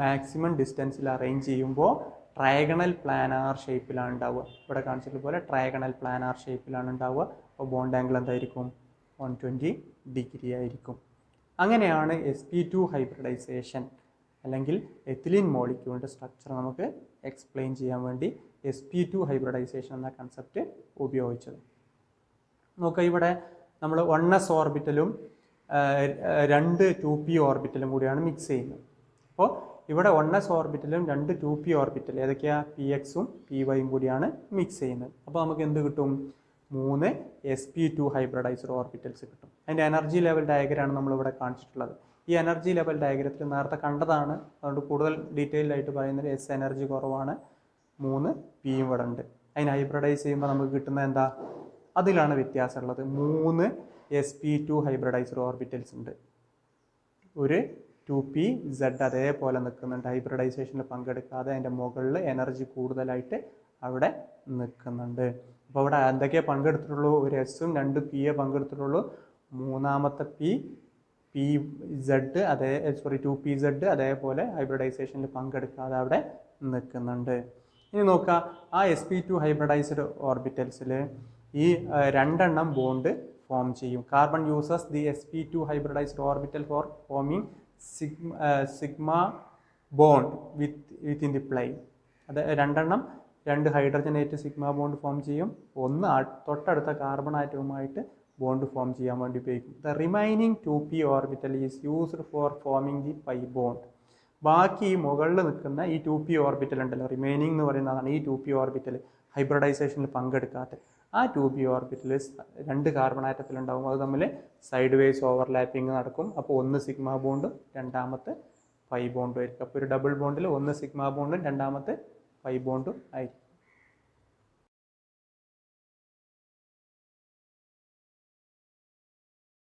മാക്സിമം ഡിസ്റ്റൻസിൽ അറേഞ്ച് ചെയ്യുമ്പോൾ ട്രയഗണൽ പ്ലാനാർ ഷേപ്പിലാണ് ഉണ്ടാവുക. ഇവിടെ കാണിച്ചതുപോലെ ട്രയഗണൽ പ്ലാനാർ ഷേപ്പിലാണ് ഉണ്ടാവുക. അപ്പോൾ ബോണ്ട് ആംഗിൾ എന്തായിരിക്കും? 120 ഡിഗ്രി ആയിരിക്കും. അങ്ങനെയാണ് sp2 ഹൈബ്രിഡൈസേഷൻ അല്ലെങ്കിൽ എത്തിലീൻ മോളിക്യൂളിൻ്റെ സ്ട്രക്ചർ നമുക്ക് എക്സ്പ്ലെയിൻ ചെയ്യാൻ വേണ്ടി sp2 ഹൈബ്രിഡൈസേഷൻ എന്ന കൺസെപ്റ്റ് ഉപയോഗിച്ചത്. നോക്കുക, ഇവിടെ നമ്മൾ 1s ഓർബിറ്റലും 2 2p ഓർബിറ്റലും കൂടിയാണ് മിക്സ് ചെയ്യുന്നത്. അപ്പോൾ ഇവിടെ 1s ഓർബിറ്റലും 2 2p ഓർബിറ്റൽ ഏതൊക്കെയാണ്? pxഉം pyയും കൂടിയാണ് മിക്സ് ചെയ്യുന്നത്. അപ്പോൾ നമുക്ക് എന്ത് കിട്ടും? 3 sp2 ഹൈബ്രിഡൈസ്ഡ് ഓർബിറ്റൽസ് കിട്ടും. അതിൻ്റെ എനർജി ലെവൽ ഡയഗ്രാമാണ് നമ്മളിവിടെ കാണിച്ചിട്ടുള്ളത്. ഈ എനർജി ലെവൽ ഡയഗ്രത്തിൽ നേരത്തെ കണ്ടതാണ്, അതുകൊണ്ട് കൂടുതൽ ഡീറ്റെയിൽ ആയിട്ട് പറയുന്നത് എസ് എനർജി കുറവാണ്, 3 പിയും ഇവിടെ ഉണ്ട്. അതിന് ഹൈബ്രിഡൈസ് ചെയ്യുമ്പോൾ നമുക്ക് കിട്ടുന്നത് എന്താ? അതിലാണ് വ്യത്യാസമുള്ളത്. 3 sp2 ഹൈബ്രിഡൈസ്ഡ് ഓർബിറ്റൽസ് ഉണ്ട്, ഒരു 2pz അതേപോലെ നിൽക്കുന്നുണ്ട്. ഹൈബ്രിഡൈസേഷനിൽ പങ്കെടുക്കാതെ അതിൻ്റെ മുകളിൽ എനർജി കൂടുതലായിട്ട് അവിടെ നിൽക്കുന്നുണ്ട്. അപ്പോൾ അവിടെ എന്തൊക്കെയാണ് പങ്കെടുത്തിട്ടുള്ളൂ? ഒരു എസും 2 പിയെ പങ്കെടുത്തിട്ടുള്ളൂ. മൂന്നാമത്തെ pz 2pz അതേപോലെ ഹൈബ്രിഡൈസേഷനിൽ പങ്കെടുക്കാതെ അവിടെ നിൽക്കുന്നുണ്ട്. ഇനി നോക്കുക, ആ sp2 ഹൈബ്രിഡൈസ്ഡ് ഓർബിറ്റൽസിൽ ഈ 2 എണ്ണം ബോണ്ട് ഫോം ചെയ്യും. Carbon uses the sp2 hybridised orbital for forming sigma bond within the plane. അത് 2 എണ്ണം 2 ഹൈഡ്രജനേറ്റ് സിഗ്മ ബോണ്ട് ഫോം ചെയ്യും. ഒന്ന് തൊട്ടടുത്ത കാർബൺ ആറ്റവുമായിട്ട് ബോണ്ട് ഫോം ചെയ്യാൻ വേണ്ടി ഉപയോഗിക്കും. The remaining 2p orbital is used for forming the pi bond. ബാക്കി മുകളിൽ നിൽക്കുന്ന ഈ 2p ഓർബിറ്റൽ ഉണ്ടല്ലോ, റിമൈനിങ് എന്ന് പറയുന്നതാണ് ഈ 2p ഓർബിറ്റൽ ഹൈബ്രിഡൈസേഷനിൽ പങ്കെടുക്കാത്ത ആ 2p ഓർബിറ്റൽ 2 കാർബൺ ആറ്റത്തിലുണ്ടാവും. അത് തമ്മിൽ സൈഡ് വേസ് ഓവർലാപ്പിംഗ് നടക്കും. അപ്പോൾ ഒന്ന് സിഗ്മ ബോണ്ടും രണ്ടാമത്തെ പൈ ബോണ്ടും ആയിരിക്കും. അപ്പോൾ ഒരു ഡബിൾ ബോണ്ടിൽ ഒന്ന് സിഗ്മ ബോണ്ടും രണ്ടാമത്തെ പൈ ബോണ്ടും ആയിരിക്കും.